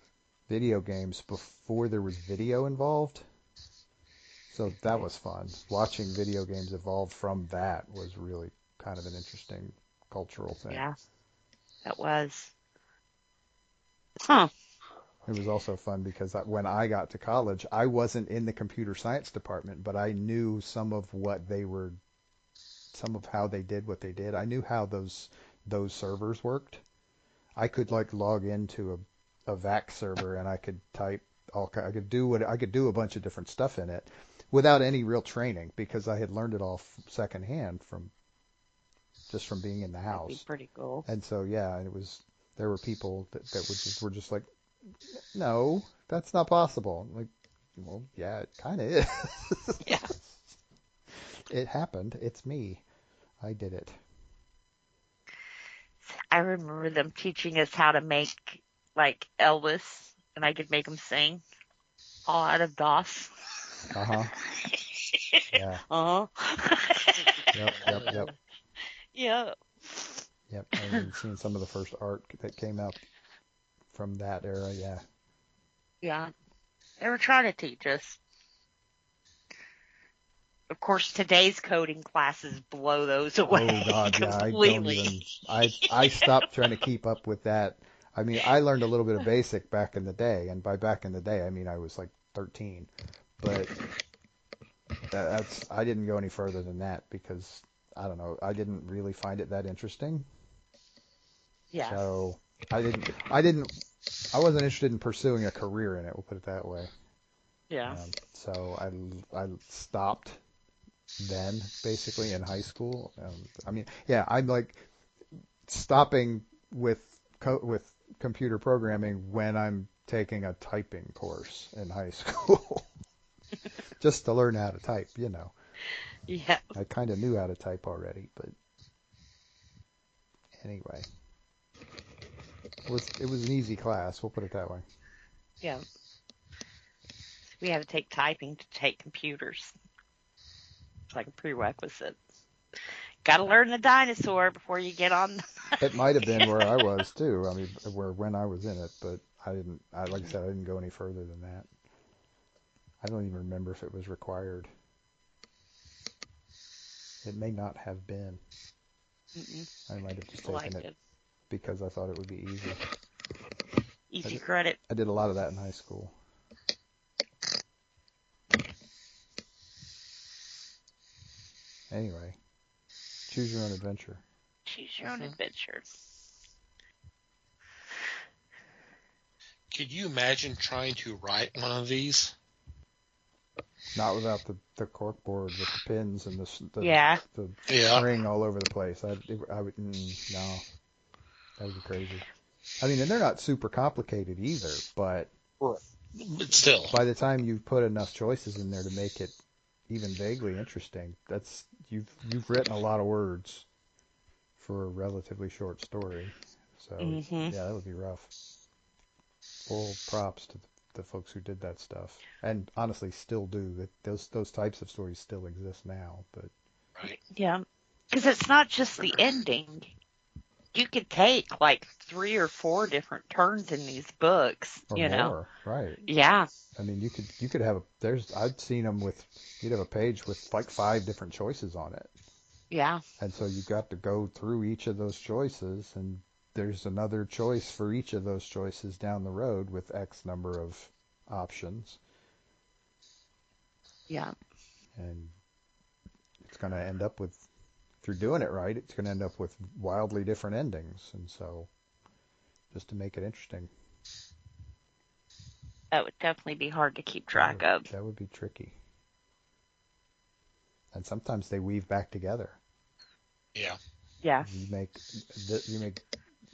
S3: video games before there was video involved. So that was fun. Watching video games evolve from that was really kind of an interesting cultural thing.
S5: Yeah, that was. Huh.
S3: It was also fun because when I got to college, I wasn't in the computer science department, but I knew some of how they did what they did. I knew how those servers worked. I could like log into a VAX server and I could type I could do a bunch of different stuff in it without any real training because I had learned it all secondhand from being in the
S5: That'd be
S3: house.
S5: pretty cool.
S3: And so yeah, there were people that were just like, no, that's not possible. I'm like, well, yeah, it kind of is.
S5: Yeah.
S3: It happened. It's me. I did it.
S5: I remember them teaching us how to make like Elvis, and I could make them sing all out of DOS.
S3: Uh-huh. Yeah. Yep.
S5: Yeah.
S3: Yep. And seeing some of the first art that came out from that era, yeah.
S5: Yeah. They were trying to teach us. Of course, today's coding classes blow those away.
S3: Oh God, yeah.
S5: Completely.
S3: I stopped trying to keep up with that. I mean, I learned a little bit of BASIC back in the day, and by back in the day, I mean I was like 13. But I didn't go any further than that because I don't know, I didn't really find it that interesting.
S5: Yeah.
S3: So I wasn't interested in pursuing a career in it. We'll put it that way.
S5: Yeah.
S3: So I stopped then, basically in high school. I mean, yeah, I'm like stopping with computer programming when I'm taking a typing course in high school, just to learn how to type. You know.
S5: Yeah.
S3: I kind of knew how to type already, but anyway, it was an easy class. We'll put it that way.
S5: Yeah. We had to take typing to take computers. It's like a prerequisite. Got to learn the dinosaur before you get on.
S3: It might have been where I was too. I mean, when I was in it, but I didn't. Like I said, I didn't go any further than that. I don't even remember if it was required. It may not have been.
S5: Mm-mm.
S3: I might have just taken it because I thought it would be easy.
S5: Easy credit.
S3: I did a lot of that in high school. Anyway, choose your own adventure.
S5: Choose your own adventure.
S2: Could you imagine trying to write one of these?
S3: Not without the cork board with the pins and the
S2: Yeah.
S3: string all over the place. I would no. That would be crazy. I mean, and they're not super complicated either, but
S2: But still,
S3: by the time you put enough choices in there to make it even vaguely interesting, you've written a lot of words for a relatively short story. So yeah, that would be rough. Full props to the folks who did that stuff, and honestly still do. That those types of stories still exist now, but
S2: right?
S5: Yeah. Because it's not just the ending. You could take like 3 or 4 different turns in these books,
S3: or
S5: you know.
S3: more, right?
S5: Yeah.
S3: I mean, you could have I've seen them with, you'd have a page with like 5 different choices on it.
S5: Yeah.
S3: And so you got to go through each of those choices, and there's another choice for each of those choices down the road with X number of options.
S5: Yeah.
S3: And it's going to end up with, if you're doing it right, it's going to end up with wildly different endings. And so just to make it interesting.
S5: That would definitely be hard to keep track of.
S3: That would be tricky. And sometimes they weave back together.
S2: Yeah.
S5: Yeah.
S3: You make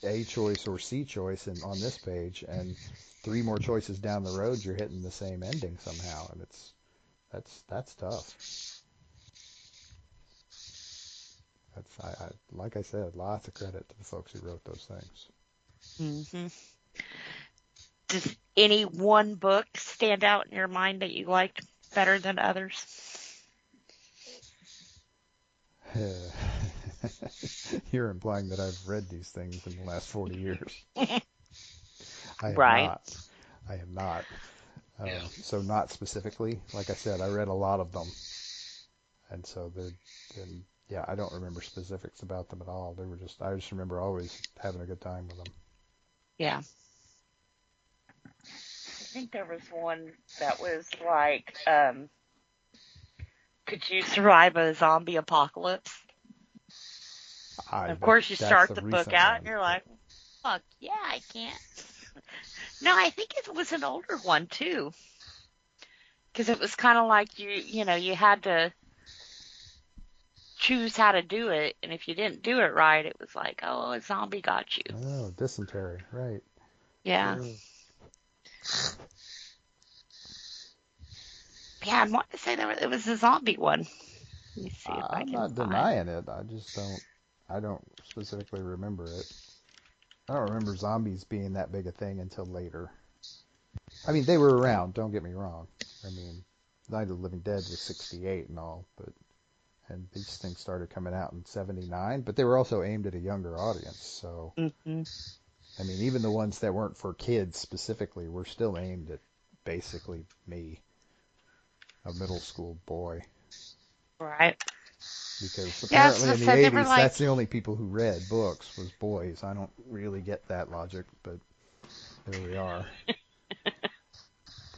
S3: A choice or C choice on this page, and 3 more choices down the road, you're hitting the same ending somehow, and that's tough. I like I said, lots of credit to the folks who wrote those things.
S5: Does any one book stand out in your mind that you liked better than others?
S3: You're implying that I've read these things in the last 40 years. I have
S5: Right.
S3: not. I have not.
S2: Yeah.
S3: So not specifically. Like I said, I read a lot of them. And so yeah, I don't remember specifics about them at all. I just remember always having a good time with them.
S5: Yeah. I think there was one that was like, could you survive a zombie apocalypse? Of course, you start the book out and you're like, fuck, yeah, I can't. No, I think it was an older one too. Because it was kind of like you had to choose how to do it, and if you didn't do it right, it was like, oh, a zombie got you.
S3: Oh, dysentery, right.
S5: Yeah.
S3: Sure.
S5: Yeah, I want to say it was a zombie one. Let me see if I
S3: I'm
S5: can
S3: not
S5: find.
S3: denying it. I don't specifically remember it. I don't remember zombies being that big a thing until later. I mean, they were around, don't get me wrong. I mean, Night of the Living Dead was 68 and all, and these things started coming out in 79, but they were also aimed at a younger audience. So, I mean, even the ones that weren't for kids specifically were still aimed at basically me, a middle school boy.
S5: Right.
S3: Because apparently in the
S5: they were
S3: 80s,
S5: like,
S3: that's the only people who read books was boys. I don't really get that logic, but there we are.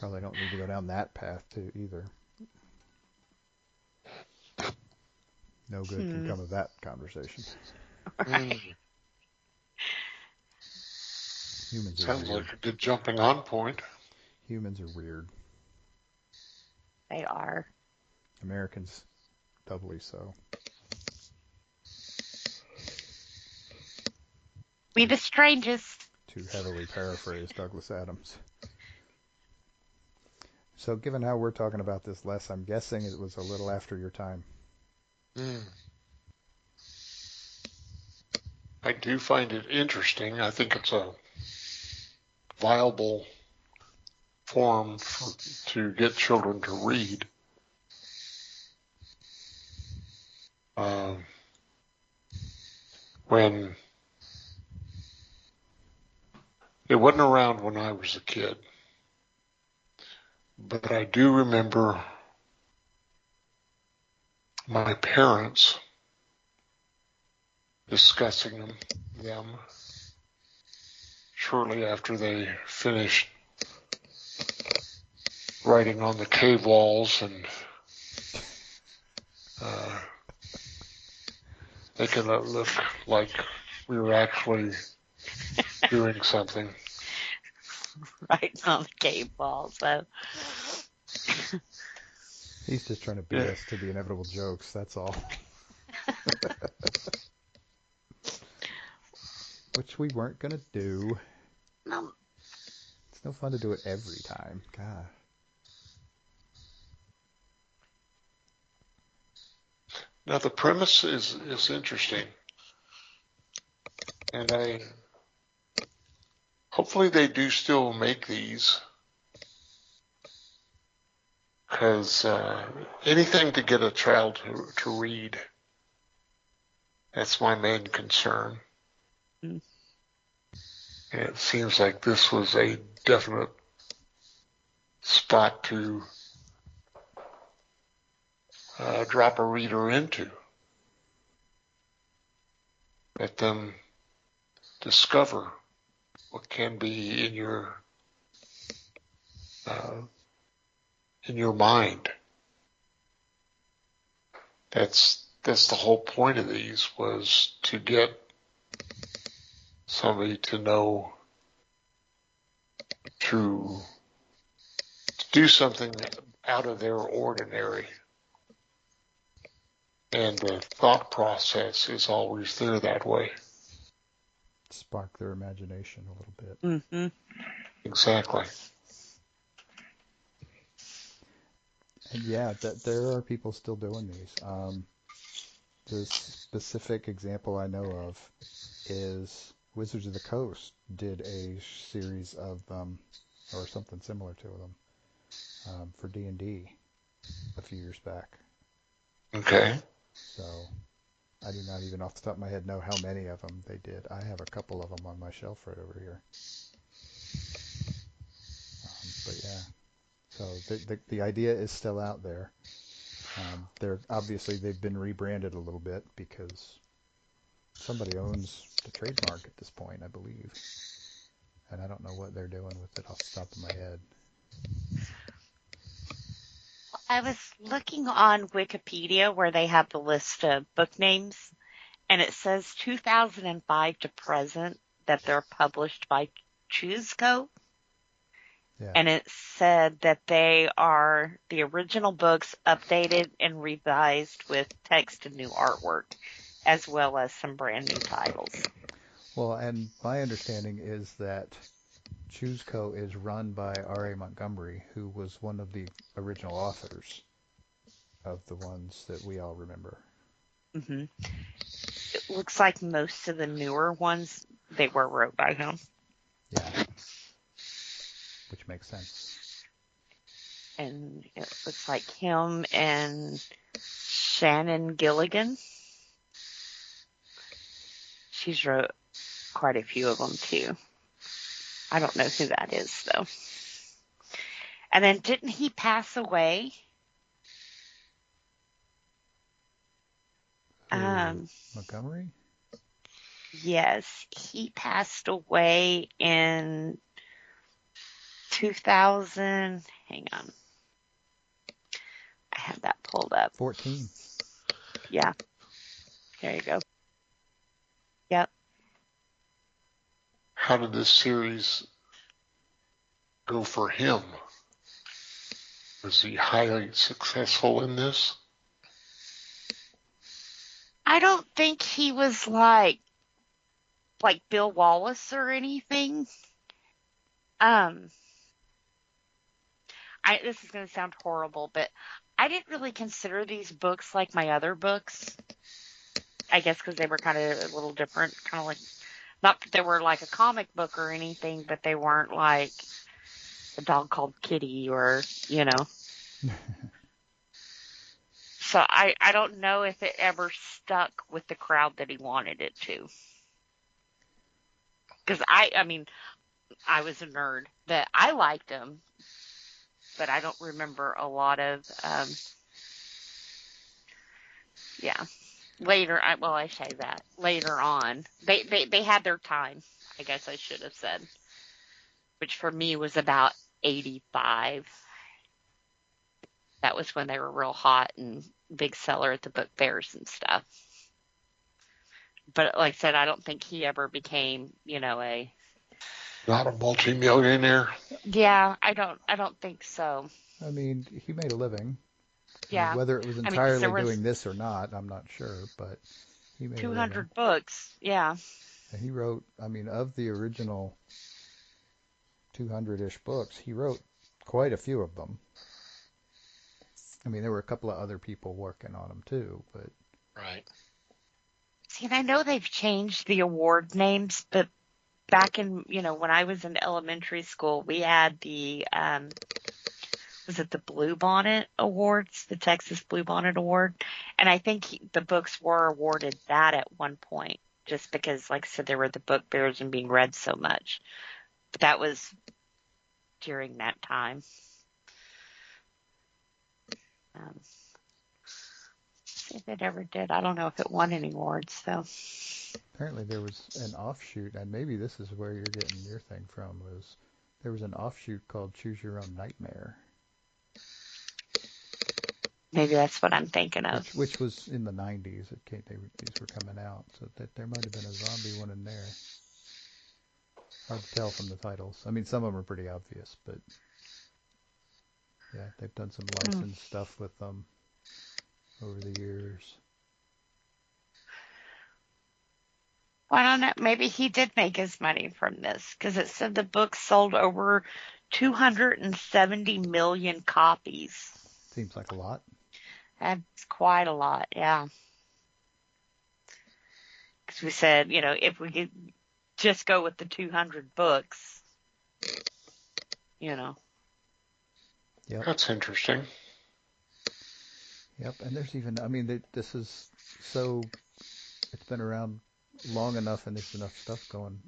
S3: Probably don't need to go down that path too either. No good can come of that conversation.
S5: Right.
S3: Humans are
S4: Sounds
S3: weird.
S4: like a good jumping on point.
S3: Humans are weird.
S5: They are.
S3: Americans doubly so.
S5: We the strangest.
S3: To heavily paraphrase Douglas Adams. So given how we're talking about this, Les, I'm guessing it was a little after your time.
S4: I do find it interesting. I think it's a viable form to get children to read. When it wasn't around when I was a kid, but I do remember my parents discussing them shortly after they finished writing on the cave walls and making it look like we were actually doing something.
S5: Right on the cave wall, so.
S3: He's just trying to beat us to the inevitable jokes, that's all. which we weren't gonna do.
S5: No.
S3: It's no fun to do it every time. God.
S4: Now the premise is interesting, and hopefully they do still make these, because anything to get a child to read, that's my main concern.
S5: Mm.
S4: And it seems like this was a definite spot to drop a reader into. Let them discover what can be in your mind. That's the whole point of these, was to get somebody to know to do something out of their ordinary. And the thought process is always there that way.
S3: Spark their imagination a little bit.
S5: Mm-hmm.
S4: Exactly.
S3: And yeah, there are people still doing these. The specific example I know of is Wizards of the Coast did a series of them, or something similar to them, for D&D a few years back.
S4: Okay.
S3: So I do not even off the top of my head know how many of them they did. I have a couple of them on my shelf right over here. But yeah, so the idea is still out there. They've been rebranded a little bit because somebody owns the trademark at this point, I believe. And I don't know what they're doing with it off the top of my head.
S5: I was looking on Wikipedia where they have the list of book names, and it says 2005 to present that they're published by Chooseco.
S3: Yeah.
S5: And it said that they are the original books updated and revised with text and new artwork, as well as some brand new titles.
S3: Well, and my understanding is that Chooseco is run by R.A. Montgomery, who was one of the original authors of the ones that we all remember.
S5: Mm-hmm. It looks like most of the newer ones, they were wrote by him.
S3: Yeah. Which makes sense.
S5: And it looks like him and Shannon Gilligan. She's wrote quite a few of them too. I don't know who that is though. And then didn't he pass away?
S3: Montgomery?
S5: Yes, he passed away in 2000. Hang on. I have that pulled up.
S3: 14.
S5: Yeah. There you go. Yep.
S4: How did this series go for him? Was he highly successful in this?
S5: I don't think he was like Bill Wallace or anything. This is going to sound horrible, but I didn't really consider these books like my other books. I guess because they were kind of a little different, kind of like, not that they were like a comic book or anything, but they weren't like A Dog Called Kitty or, you know. So I don't know if it ever stuck with the crowd that he wanted it to. Because I mean, I was a nerd, but I liked them, but I don't remember a lot of, later, I say that, later on, they had their time, I guess I should have said, which for me was about 85. That was when they were real hot and big seller at the book fairs and stuff. But like I said, I don't think he ever became,
S4: Not a multi-millionaire?
S5: Yeah, I don't think so.
S3: I mean, he made a living.
S5: Yeah.
S3: Whether it was entirely doing this or not, I'm not sure, but he made
S5: 200
S3: a living.
S5: books, yeah.
S3: And he wrote, I mean, of the original 200-ish books, he wrote quite a few of them. I mean, there were a couple of other people working on them too, but...
S2: Right.
S5: See, and I know they've changed the award names, but back in, when I was in elementary school, we had the, was it the Bluebonnet Awards, the Texas Bluebonnet Award? And I think the books were awarded that at one point, just because, like I said, there were the book fairs and being read so much. But that was during that time. See if it ever did. I don't know if it won any awards, though.
S3: Apparently there was an offshoot, and maybe this is where you're getting your thing from, was there was an offshoot called Choose Your Own Nightmare.
S5: Maybe that's what I'm thinking of.
S3: Which was in the 90s. These were coming out, so that there might have been a zombie one in there. Hard to tell from the titles. I mean, some of them are pretty obvious, but yeah, they've done some licensed stuff with them over the years.
S5: Well, I don't know. Maybe he did make his money from this, because it said the book sold over 270 million copies.
S3: Seems like a lot.
S5: That's quite a lot, yeah. Because we said, if we could just go with the 200 books,
S3: Yep.
S4: That's interesting.
S3: Yep, and there's even, I mean, this is so, it's been around long enough and there's enough stuff going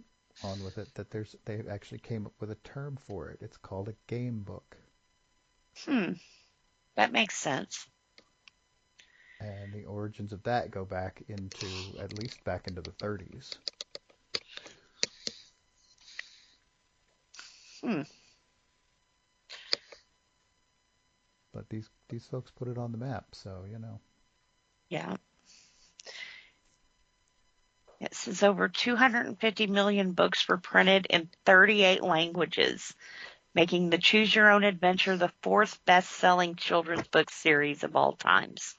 S3: on with it that they actually came up with a term for it. It's called a game book.
S5: That makes sense.
S3: And the origins of that go back at least back into the 30s. But these folks put it on the map, so,
S5: Yeah. It says over 250 million books were printed in 38 languages, making the Choose Your Own Adventure the fourth best-selling children's book series of all times.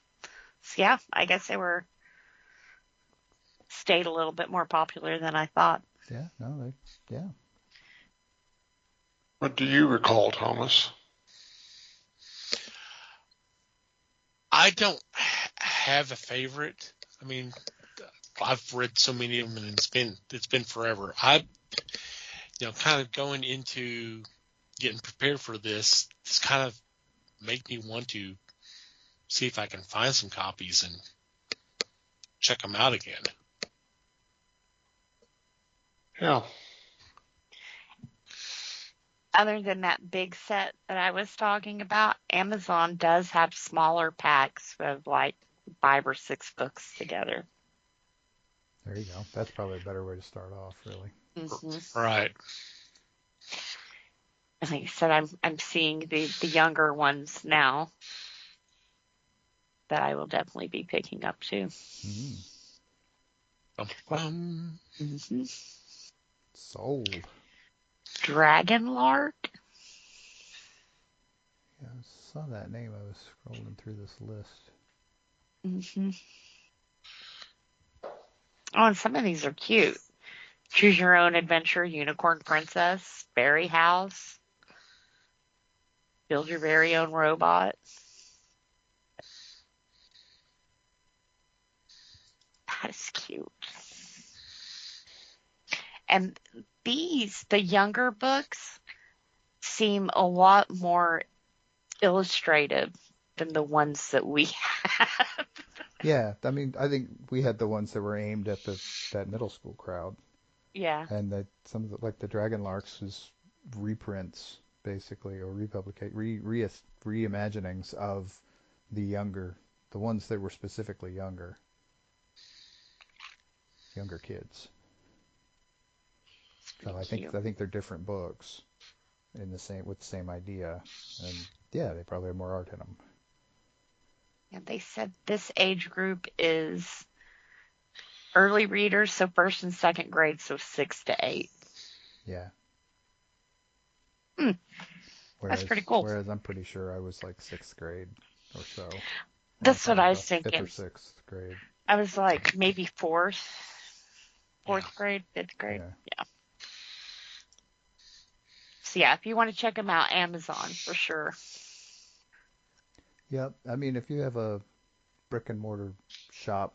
S5: So yeah, I guess they stayed a little bit more popular than I thought.
S3: Yeah, yeah.
S4: What do you recall, Thomas?
S2: I don't have a favorite. I mean, I've read so many of them, and it's been forever. Kind of going into getting prepared for this kind of make me want to see if I can find some copies and check them out again.
S4: Yeah.
S5: Other than that big set that I was talking about, Amazon does have smaller packs of like 5 or 6 books together.
S3: There you go. That's probably a better way to start off, really.
S5: Mm-hmm.
S2: Right.
S5: Like I said, I'm seeing the younger ones now that I will definitely be picking up too.
S2: Mm-hmm.
S3: Sold.
S5: Dragonlark?
S3: Yeah, I saw that name. I was scrolling through this list.
S5: Oh, and some of these are cute. Choose Your Own Adventure, Unicorn Princess, Fairy House, Build Your Very Own Robot. That is cute. And the younger books, seem a lot more illustrative than the ones that we have.
S3: Yeah, I mean, I think we had the ones that were aimed at that middle school crowd.
S5: Yeah.
S3: And that some of the Dragonlarks is reprints, basically, or reimaginings of the ones that were specifically younger kids. So I think they're different books with the same idea, and yeah, they probably have more art in them.
S5: And they said this age group is early readers, so 1st and 2nd grade, so 6 to 8.
S3: Yeah.
S5: That's pretty cool.
S3: Whereas I'm pretty sure I was like 6th grade or so.
S5: That's what I was thinking.
S3: 5th or 6th grade.
S5: I was like maybe 4th. Fourth grade, fifth grade.
S3: Yeah.
S5: Yeah. So yeah, if you want to check them out, Amazon for sure.
S3: Yep. I mean, if you have a brick and mortar shop,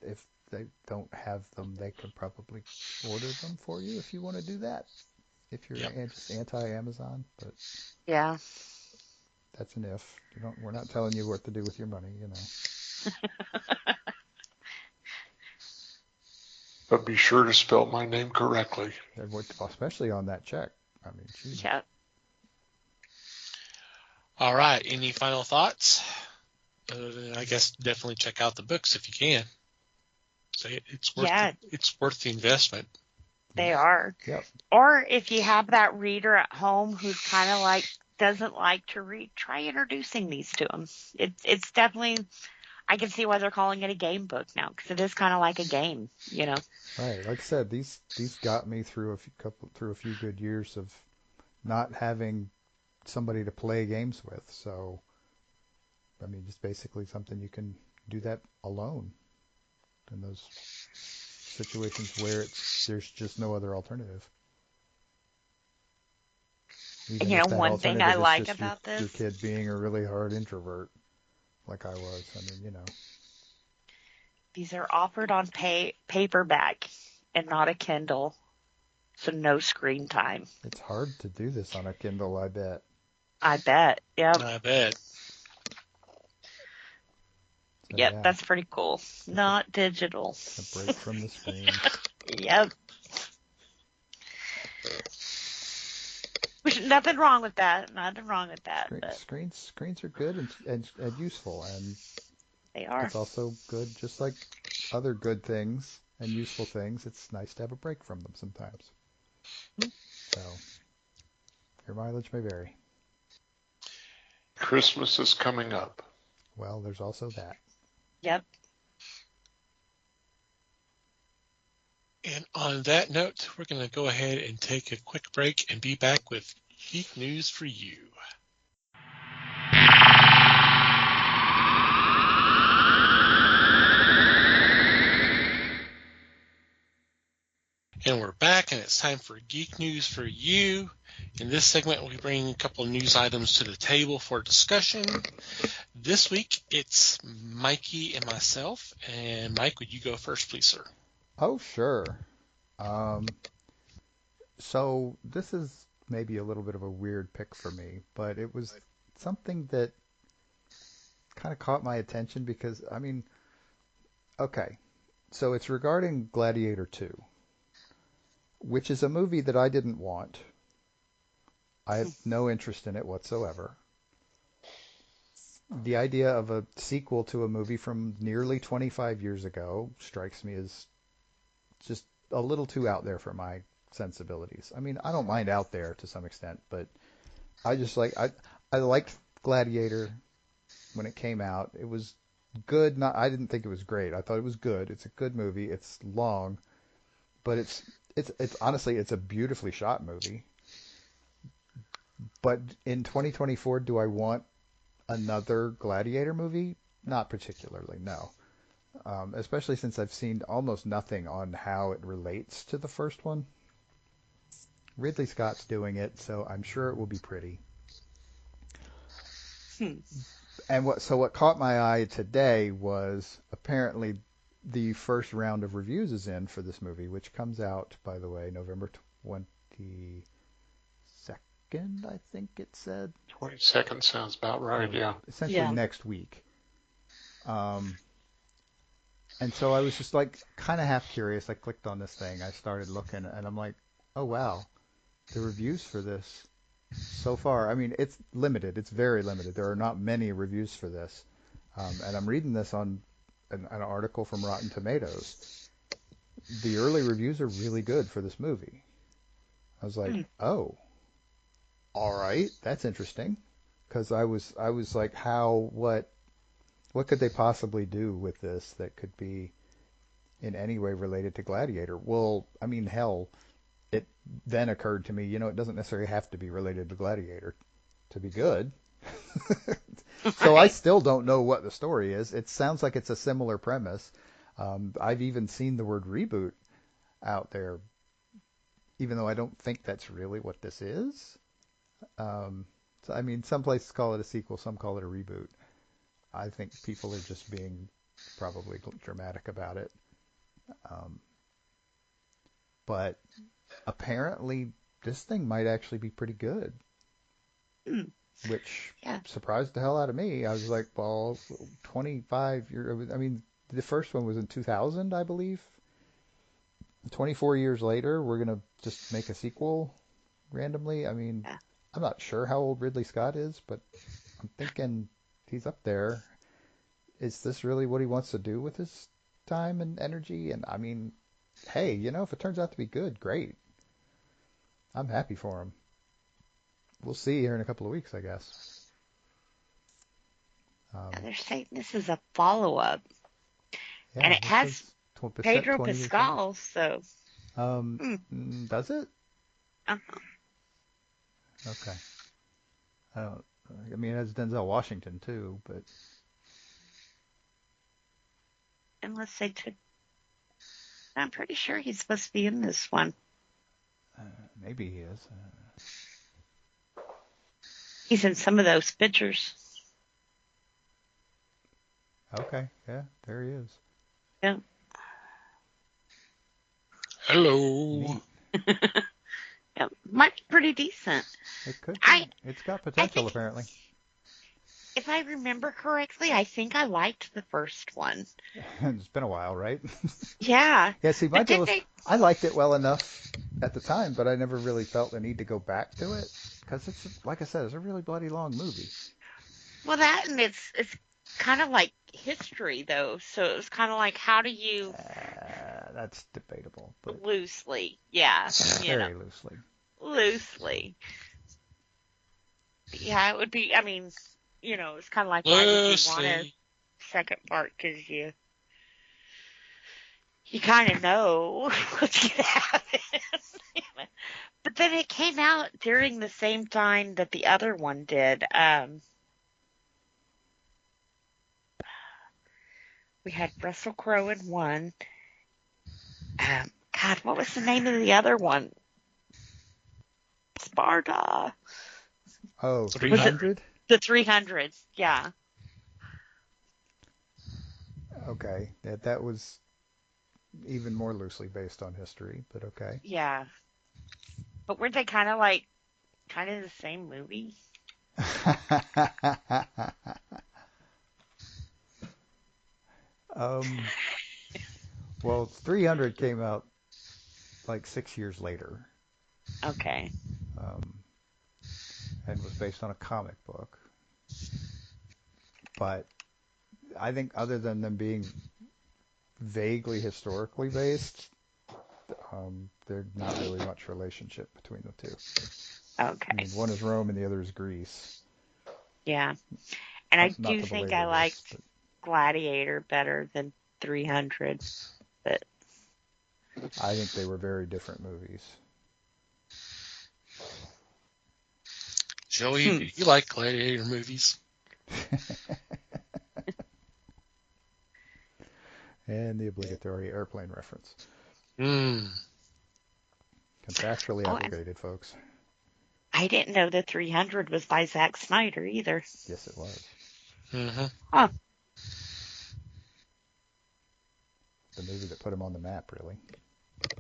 S3: if they don't have them, they can probably order them for you if you want to do that. If you're
S2: Yep.
S3: just anti-Amazon, but
S5: Yeah.
S3: that's an if. We're not telling you what to do with your money, you know.
S4: But be sure to spell my name correctly.
S3: Especially on that check. I mean, geez.
S5: Yeah.
S2: All right. Any final thoughts? I guess definitely check out the books if you can. So it's worth the investment.
S5: They are.
S3: Yep.
S5: Or if you have that reader at home who's kind of like doesn't like to read, try introducing these to them. It's definitely. I can see why they're calling it a game book now, because it is kind of like a game, you know.
S3: Right. Like I said, these got me through a few good years of not having somebody to play games with. So, I mean, just basically something you can do that alone in those situations where there's just no other alternative. Even
S5: You
S3: if
S5: know,
S3: that
S5: one thing
S3: alternative
S5: I
S3: is
S5: like
S3: just
S5: about
S3: your
S5: this,
S3: kid being a really hard introvert, like I was. I mean, you know.
S5: these are offered on paperback and not a Kindle, so no screen time.
S3: It's hard to do this on a Kindle, I bet.
S5: I bet. Yep.
S2: I bet.
S3: So,
S5: Yep,
S3: yeah,
S5: that's pretty cool. Not digital.
S3: a break from the screen.
S5: Yep. Which, nothing wrong with that. Nothing wrong with that. But
S3: Screens are good and useful, and
S5: they are.
S3: it's also good, just like other good things and useful things. It's nice to have a break from them sometimes. So, your mileage may vary.
S4: Christmas is coming up.
S3: Well, there's also that.
S5: Yep.
S2: And on that note, we're going to go ahead and take a quick break and be back with Geek News for You. And we're back, and it's time for Geek News for You. In this segment, we bring a couple of news items to the table for discussion. This week, it's Mikey and myself. And Mike, would you go first, please, sir?
S3: Oh, sure. So this is maybe a little bit of a weird pick for me, but it was something that kind of caught my attention because, I mean, okay, so it's regarding Gladiator 2, which is a movie that I didn't want. I have no interest in it whatsoever. The idea of a sequel to a movie from nearly 25 years ago strikes me as just a little too out there for my sensibilities. I mean, I don't mind out there to some extent, but I just I liked Gladiator when it came out. It was good. I didn't think it was great. I thought it was good. It's a good movie. It's long, but it's honestly it's a beautifully shot movie. But in 2024, do I want another Gladiator movie? Not particularly, no. Especially since I've seen almost nothing on how it relates to the first one. Ridley Scott's doing it, so I'm sure it will be pretty. And what caught my eye today was apparently the first round of reviews is in for this movie, which comes out, by the way, November 22nd, I think it said.
S4: 22nd sounds about right, yeah.
S3: Essentially next week. And so I was just like kind of half curious. I clicked on this thing. I started looking, and I'm like, oh, wow. The reviews for this so far, I mean, it's limited. It's very limited. There are not many reviews for this. And I'm reading this on an article from Rotten Tomatoes. The early reviews are really good for this movie. I was like, oh, all right, that's interesting. Because I was like, what could they possibly do with this that could be in any way related to Gladiator? Well, I mean, hell, it then occurred to me, it doesn't necessarily have to be related to Gladiator to be good. So I still don't know what the story is. It sounds like it's a similar premise. I've even seen the word reboot out there, even though I don't think that's really what this is. So, I mean, some places call it a sequel, some call it a reboot. I think people are just being probably dramatic about it. But apparently, this thing might actually be pretty good, which surprised the hell out of me. I was like, well, 25 years. I mean, the first one was in 2000, I believe. 24 years later, we're going to just make a sequel randomly. I mean, I'm not sure how old Ridley Scott is, but I'm thinking he's up there. Is this really what he wants to do with his time and energy? And I mean, hey, if it turns out to be good, great. I'm happy for him. We'll see here in a couple of weeks, I guess.
S5: They're saying this is a follow-up. And it has Pedro Pascal, so...
S3: Does it?
S5: Uh-huh.
S3: Okay. I mean, it has Denzel Washington, too, but...
S5: Unless they took... I'm pretty sure he's supposed to be in this one.
S3: Maybe he is.
S5: He's in some of those pictures.
S3: Okay, yeah, there he is.
S5: Yeah.
S2: Hello.
S5: Yeah, might be pretty decent.
S3: It could be. It's got potential, apparently.
S5: If I remember correctly, I think I liked the first one.
S3: It's been a while, right?
S5: Yeah.
S3: Yeah, see, my deal was, I liked it well enough at the time, but I never really felt the need to go back to it. Because it's, like I said, it's a really bloody long movie.
S5: Well, that, and it's kind of like history, though. So it was kind of like, how do you...
S3: That's debatable. But
S5: loosely, yeah.
S3: Very loosely.
S5: Loosely. Yeah, it would be, I mean, it's kind of like, why would you want a second part? Because you kind of know what's going to happen. But then it came out during the same time that the other one did. We had Russell Crowe in one. God, what was the name of the other one? Sparta.
S3: Oh, 300?
S5: The 300, yeah.
S3: Okay, that was even more loosely based on history, but okay.
S5: Yeah. But weren't they kind of the same movie?
S3: Well, 300 came out like 6 years later.
S5: Okay.
S3: And was based on a comic book. But I think other than them being vaguely historically based, there's not really much relationship between the two.
S5: Okay.
S3: I mean, one is Rome and the other is Greece.
S5: Yeah. And I do think I liked Gladiator better than 300, but
S3: I think they were very different movies.
S2: Joey, you like Gladiator movies?
S3: And the obligatory airplane reference. Contractually obligated, folks.
S5: I didn't know that 300 was by Zack Snyder either.
S3: Yes, it was.
S2: Mm-hmm.
S5: Huh.
S3: The movie that put him on the map, really.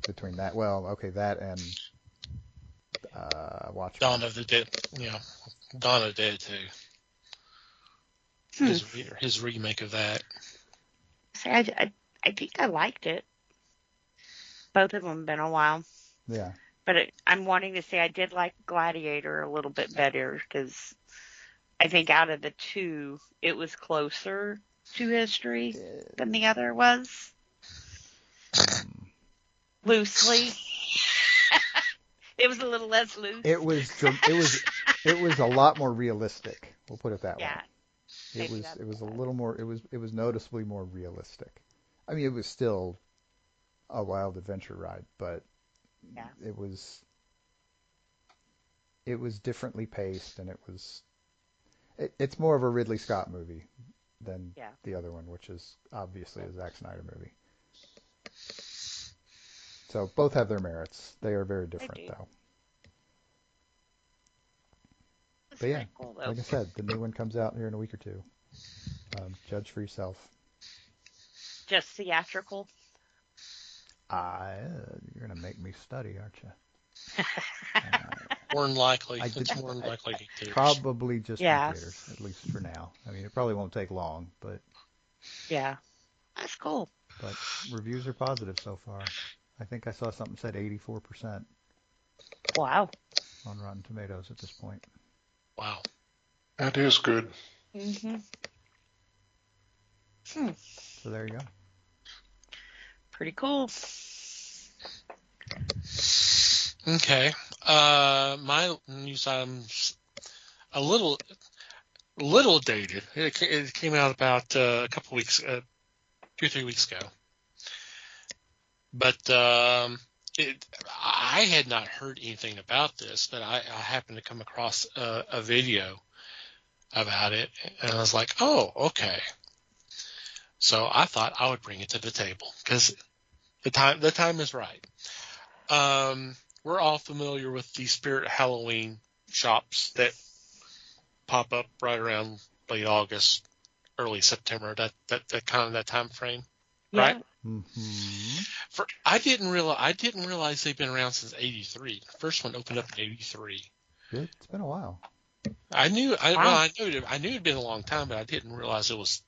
S3: Between that, that and Watchmen.
S2: Dawn of the Dead, Dawn of the Dead too. His remake of that.
S5: See, I think I liked it. Both of them have been a while.
S3: Yeah.
S5: But I'm wanting to say I did like Gladiator a little bit better because I think out of the two, it was closer to history than the other was. Loosely. It was a little less loose. It
S3: was a lot more realistic. We'll put it that way.
S5: Yeah.
S3: It was a little more. It was noticeably more realistic. I mean, it was still a wild adventure ride, but it was differently paced, and it's more of a Ridley Scott movie than the other one, which is obviously a Zack Snyder movie. So both have their merits. They are very
S5: They
S3: different,
S5: do.
S3: though.
S5: It's
S3: But yeah,
S5: pretty cool, though.
S3: like I said, the new one comes out here in a week or two. Judge for yourself.
S5: Just theatrical.
S3: You're gonna make me study, aren't you?
S2: More than likely.
S3: I
S2: It's
S3: did-
S2: more than likely in theaters.
S3: Probably just
S5: Yeah.
S3: in theaters, at least for now. I mean, it probably won't take long, but
S5: Yeah. That's cool.
S3: reviews are positive so far. I think I saw something said 84%
S5: Wow.
S3: on Rotten Tomatoes at this point.
S2: Wow.
S4: That is good.
S5: Mm-hmm.
S3: So there you go.
S2: Pretty cool. Okay. My news item's a little dated. It came out about a couple weeks, 2 or 3 weeks ago. But I had not heard anything about this, but I happened to come across a video about it, and I was like, oh, okay. So I thought I would bring it to the table because the time is right. We're all familiar with the Spirit Halloween shops that pop up right around late August, early September, that kind of that time frame,
S5: Yeah.
S2: right?
S3: Mm-hmm.
S2: I didn't realize they've been around since '83. The first one opened up in '83.
S3: It's been a while.
S2: I knew
S5: Wow.
S2: it'd been a long time, but I didn't realize it was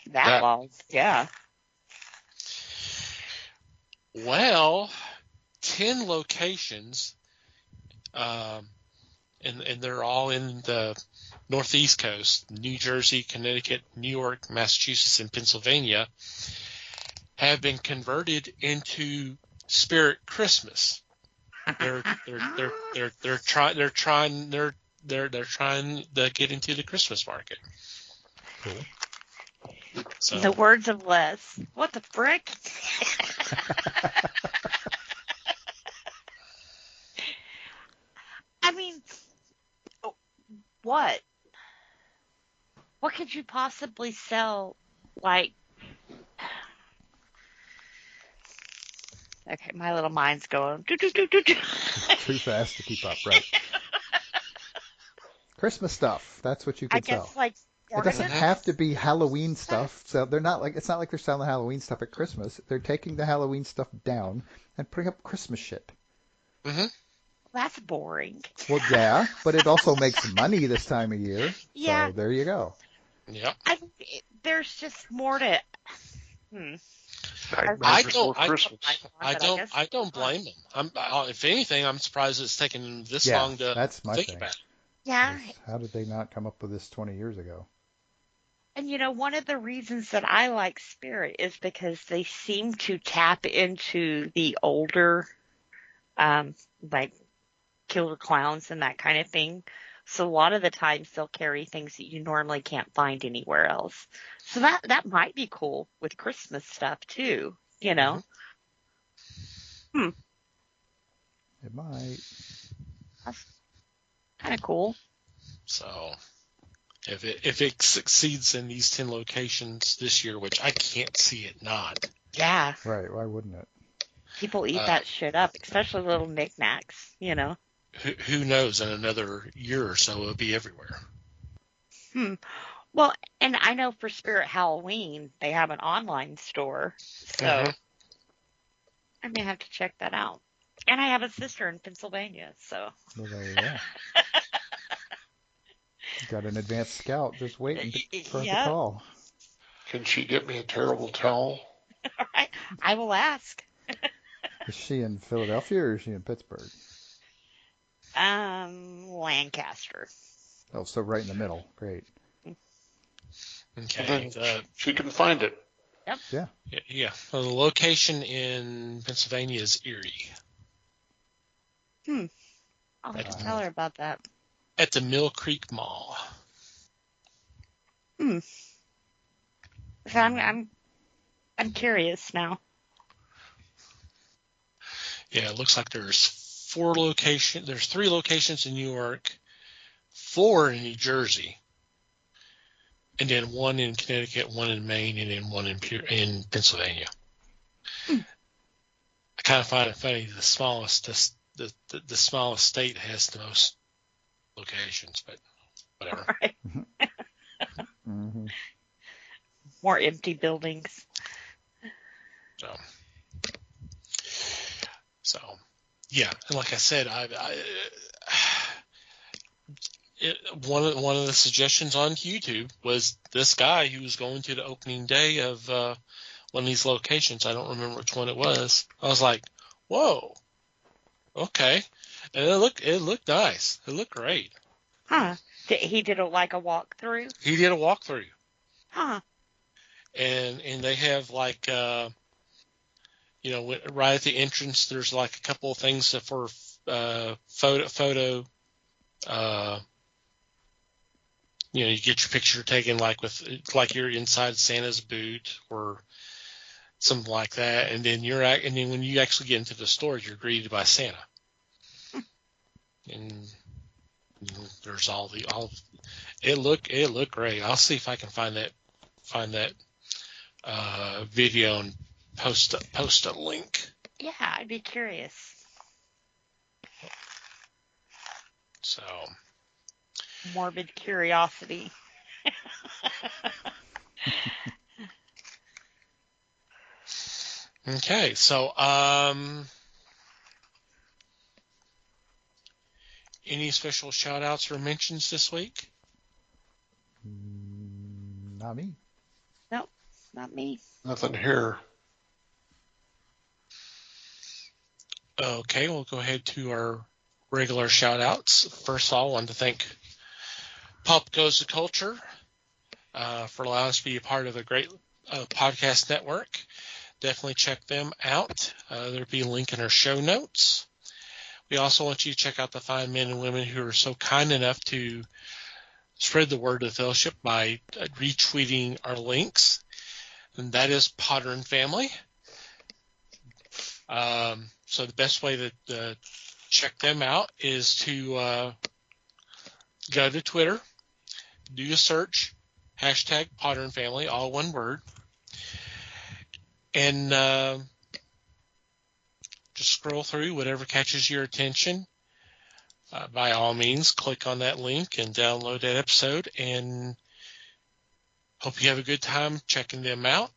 S5: That long. Yeah.
S2: well. 10 locations, and they're all in the Northeast coast, New Jersey, Connecticut, New York, Massachusetts, and Pennsylvania, have been converted into Spirit Christmas. They're trying to get into the Christmas market.
S3: Cool.
S2: So
S5: In the words of Les, what the frick? I mean, what? What could you possibly sell? Like, okay, my little mind's going.
S3: Too fast to keep up, right? Christmas stuff. That's what you
S5: I
S3: could sell.
S5: guess like
S3: It doesn't
S5: ornaments.
S3: have to be Halloween stuff. So they're not like, it's not like they're selling Halloween stuff at Christmas. They're taking the Halloween stuff down and putting up Christmas shit.
S2: Mm-hmm.
S5: That's boring.
S3: Well, yeah, but it also makes money this time of year.
S5: Yeah.
S3: So there you go.
S2: Yep.
S5: There's just more to.
S2: I
S4: Before Christmas.
S2: don't blame them. If anything, I'm surprised it's taken them this
S3: Yeah,
S2: long to
S3: that's my
S2: think
S3: thing.
S2: about it.
S5: Yeah.
S3: How did they not come up with this 20 years ago?
S5: And one of the reasons that I like Spirit is because they seem to tap into the older, like killer clowns and that kind of thing. So a lot of the times they'll carry things that you normally can't find anywhere else. So that might be cool with Christmas stuff too,
S3: It might.
S5: That's kind of cool.
S2: So if it succeeds in these 10 locations this year, which I can't see it not.
S5: Yeah.
S3: Right. Why wouldn't it?
S5: People eat that shit up, especially little knickknacks,
S2: Who knows? In another year or so, it'll be everywhere.
S5: Well, and I know for Spirit Halloween, they have an online store, so
S2: Mhm.
S5: I may have to check that out. And I have a sister in Pennsylvania, so.
S3: Well, there you go. Got an advanced scout just waiting for the call.
S4: Can she get me a terrible towel?
S5: All right, I will ask.
S3: Is she in Philadelphia or is she in Pittsburgh?
S5: Lancaster.
S3: Oh, so right in the middle. Great.
S2: Okay.
S4: She can find it.
S5: Yep.
S3: Yeah.
S2: Yeah. Well, the location in Pennsylvania is Erie.
S5: I'll have to tell her about that.
S2: At the Mill Creek Mall.
S5: So I'm curious now.
S2: Yeah, it looks like there's 4 locations. There's 3 locations in New York, 4 in New Jersey, and then 1 in Connecticut, 1 in Maine, and then 1 in Pennsylvania. I kind of find it funny. The smallest state has the most locations, but whatever.
S5: Right.
S3: Mm-hmm.
S5: More empty buildings.
S2: So yeah, and like I said, one of the suggestions on YouTube was this guy who was going to the opening day of one of these locations. I don't remember which one it was. I was like, whoa, okay, and it looked nice. It looked great.
S5: Huh? He did a walkthrough.
S2: He did a walkthrough.
S5: Huh?
S2: And they have like right at the entrance, there's like a couple of things for photo. You get your picture taken like you're inside Santa's boot or something like that, and then when you actually get into the store, you're greeted by Santa. And there's all it looked great. I'll see if I can find that video and post a link.
S5: Yeah, I'd be curious.
S2: So
S5: Morbid curiosity.
S2: Okay, so any special shout-outs or mentions this week?
S3: Not me.
S5: Nope, not me.
S4: Nothing here.
S2: Okay, we'll go ahead to our regular shout-outs. First of all, I want to thank Pop Goes the Culture for allowing us to be a part of a great podcast network. Definitely check them out. There'll be a link in our show notes. We also want you to check out the fine men and women who are so kind enough to spread the word of the fellowship by retweeting our links, and that is Potter and Family. So the best way to check them out is to go to Twitter, do a search, #Potter and Family, all one word, and just scroll through whatever catches your attention. By all means, click on that link and download that episode, and hope you have a good time checking them out.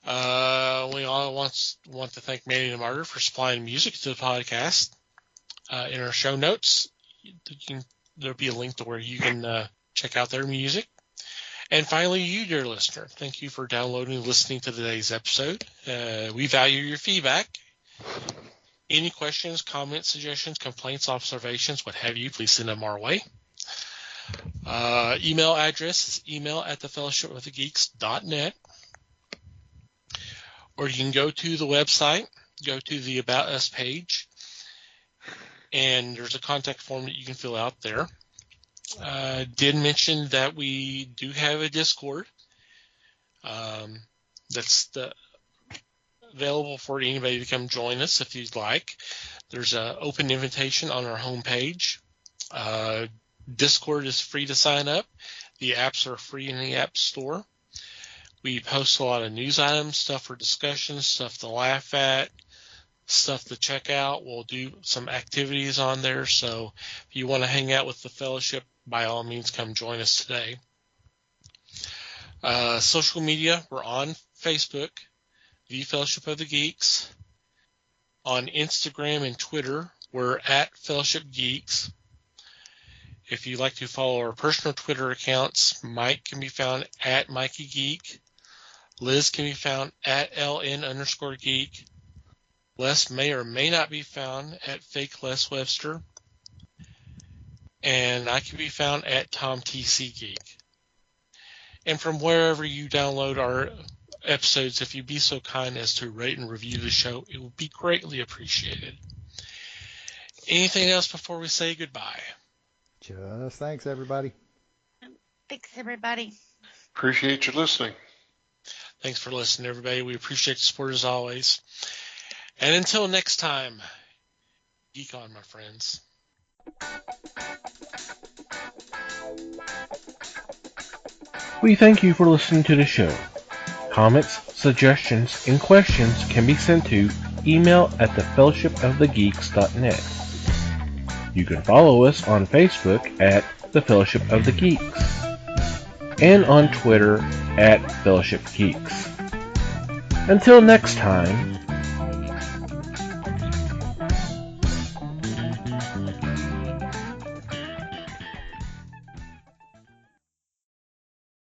S2: We all want to thank Manny the Martyr for supplying music to the podcast. In our show notes, there'll be a link to where you can check out their music. And finally, you, dear listener, thank you for downloading and listening to today's episode. We value your feedback. Any questions, comments, suggestions, complaints, observations, what have you, please send them our way. Email address is email@thefellowshipofthegeeks.net. Or you can go to the website, go to the About Us page, and there's a contact form that you can fill out there. Did mention that we do have a Discord that's available for anybody to come join us if you'd like. There's an open invitation on our homepage. Discord is free to sign up. The apps are free in the App Store. We post a lot of news items, stuff for discussion, stuff to laugh at, stuff to check out. We'll do some activities on there. So if you want to hang out with the fellowship, by all means, come join us today. Social media, we're on Facebook, The Fellowship of the Geeks. On Instagram and Twitter, we're @Fellowship Geeks. If you'd like to follow our personal Twitter accounts, Mike can be found @MikeyGeek. Liz can be found @LN_geek. Les may or may not be found @FakeLesWebster. And I can be found @TomTCGeek. And from wherever you download our episodes, if you'd be so kind as to rate and review the show, it would be greatly appreciated. Anything else before we say goodbye?
S3: Just thanks, everybody.
S5: Thanks, everybody.
S4: Appreciate you listening.
S2: Thanks for listening, everybody. We appreciate the support as always. And until next time, geek on, my friends.
S1: We thank you for listening to the show. Comments, suggestions, and questions can be sent to email@thefellowshipofthegeeks.net. You can follow us on Facebook at The Fellowship of the Geeks and on Twitter at Fellowship Geeks. Until next time,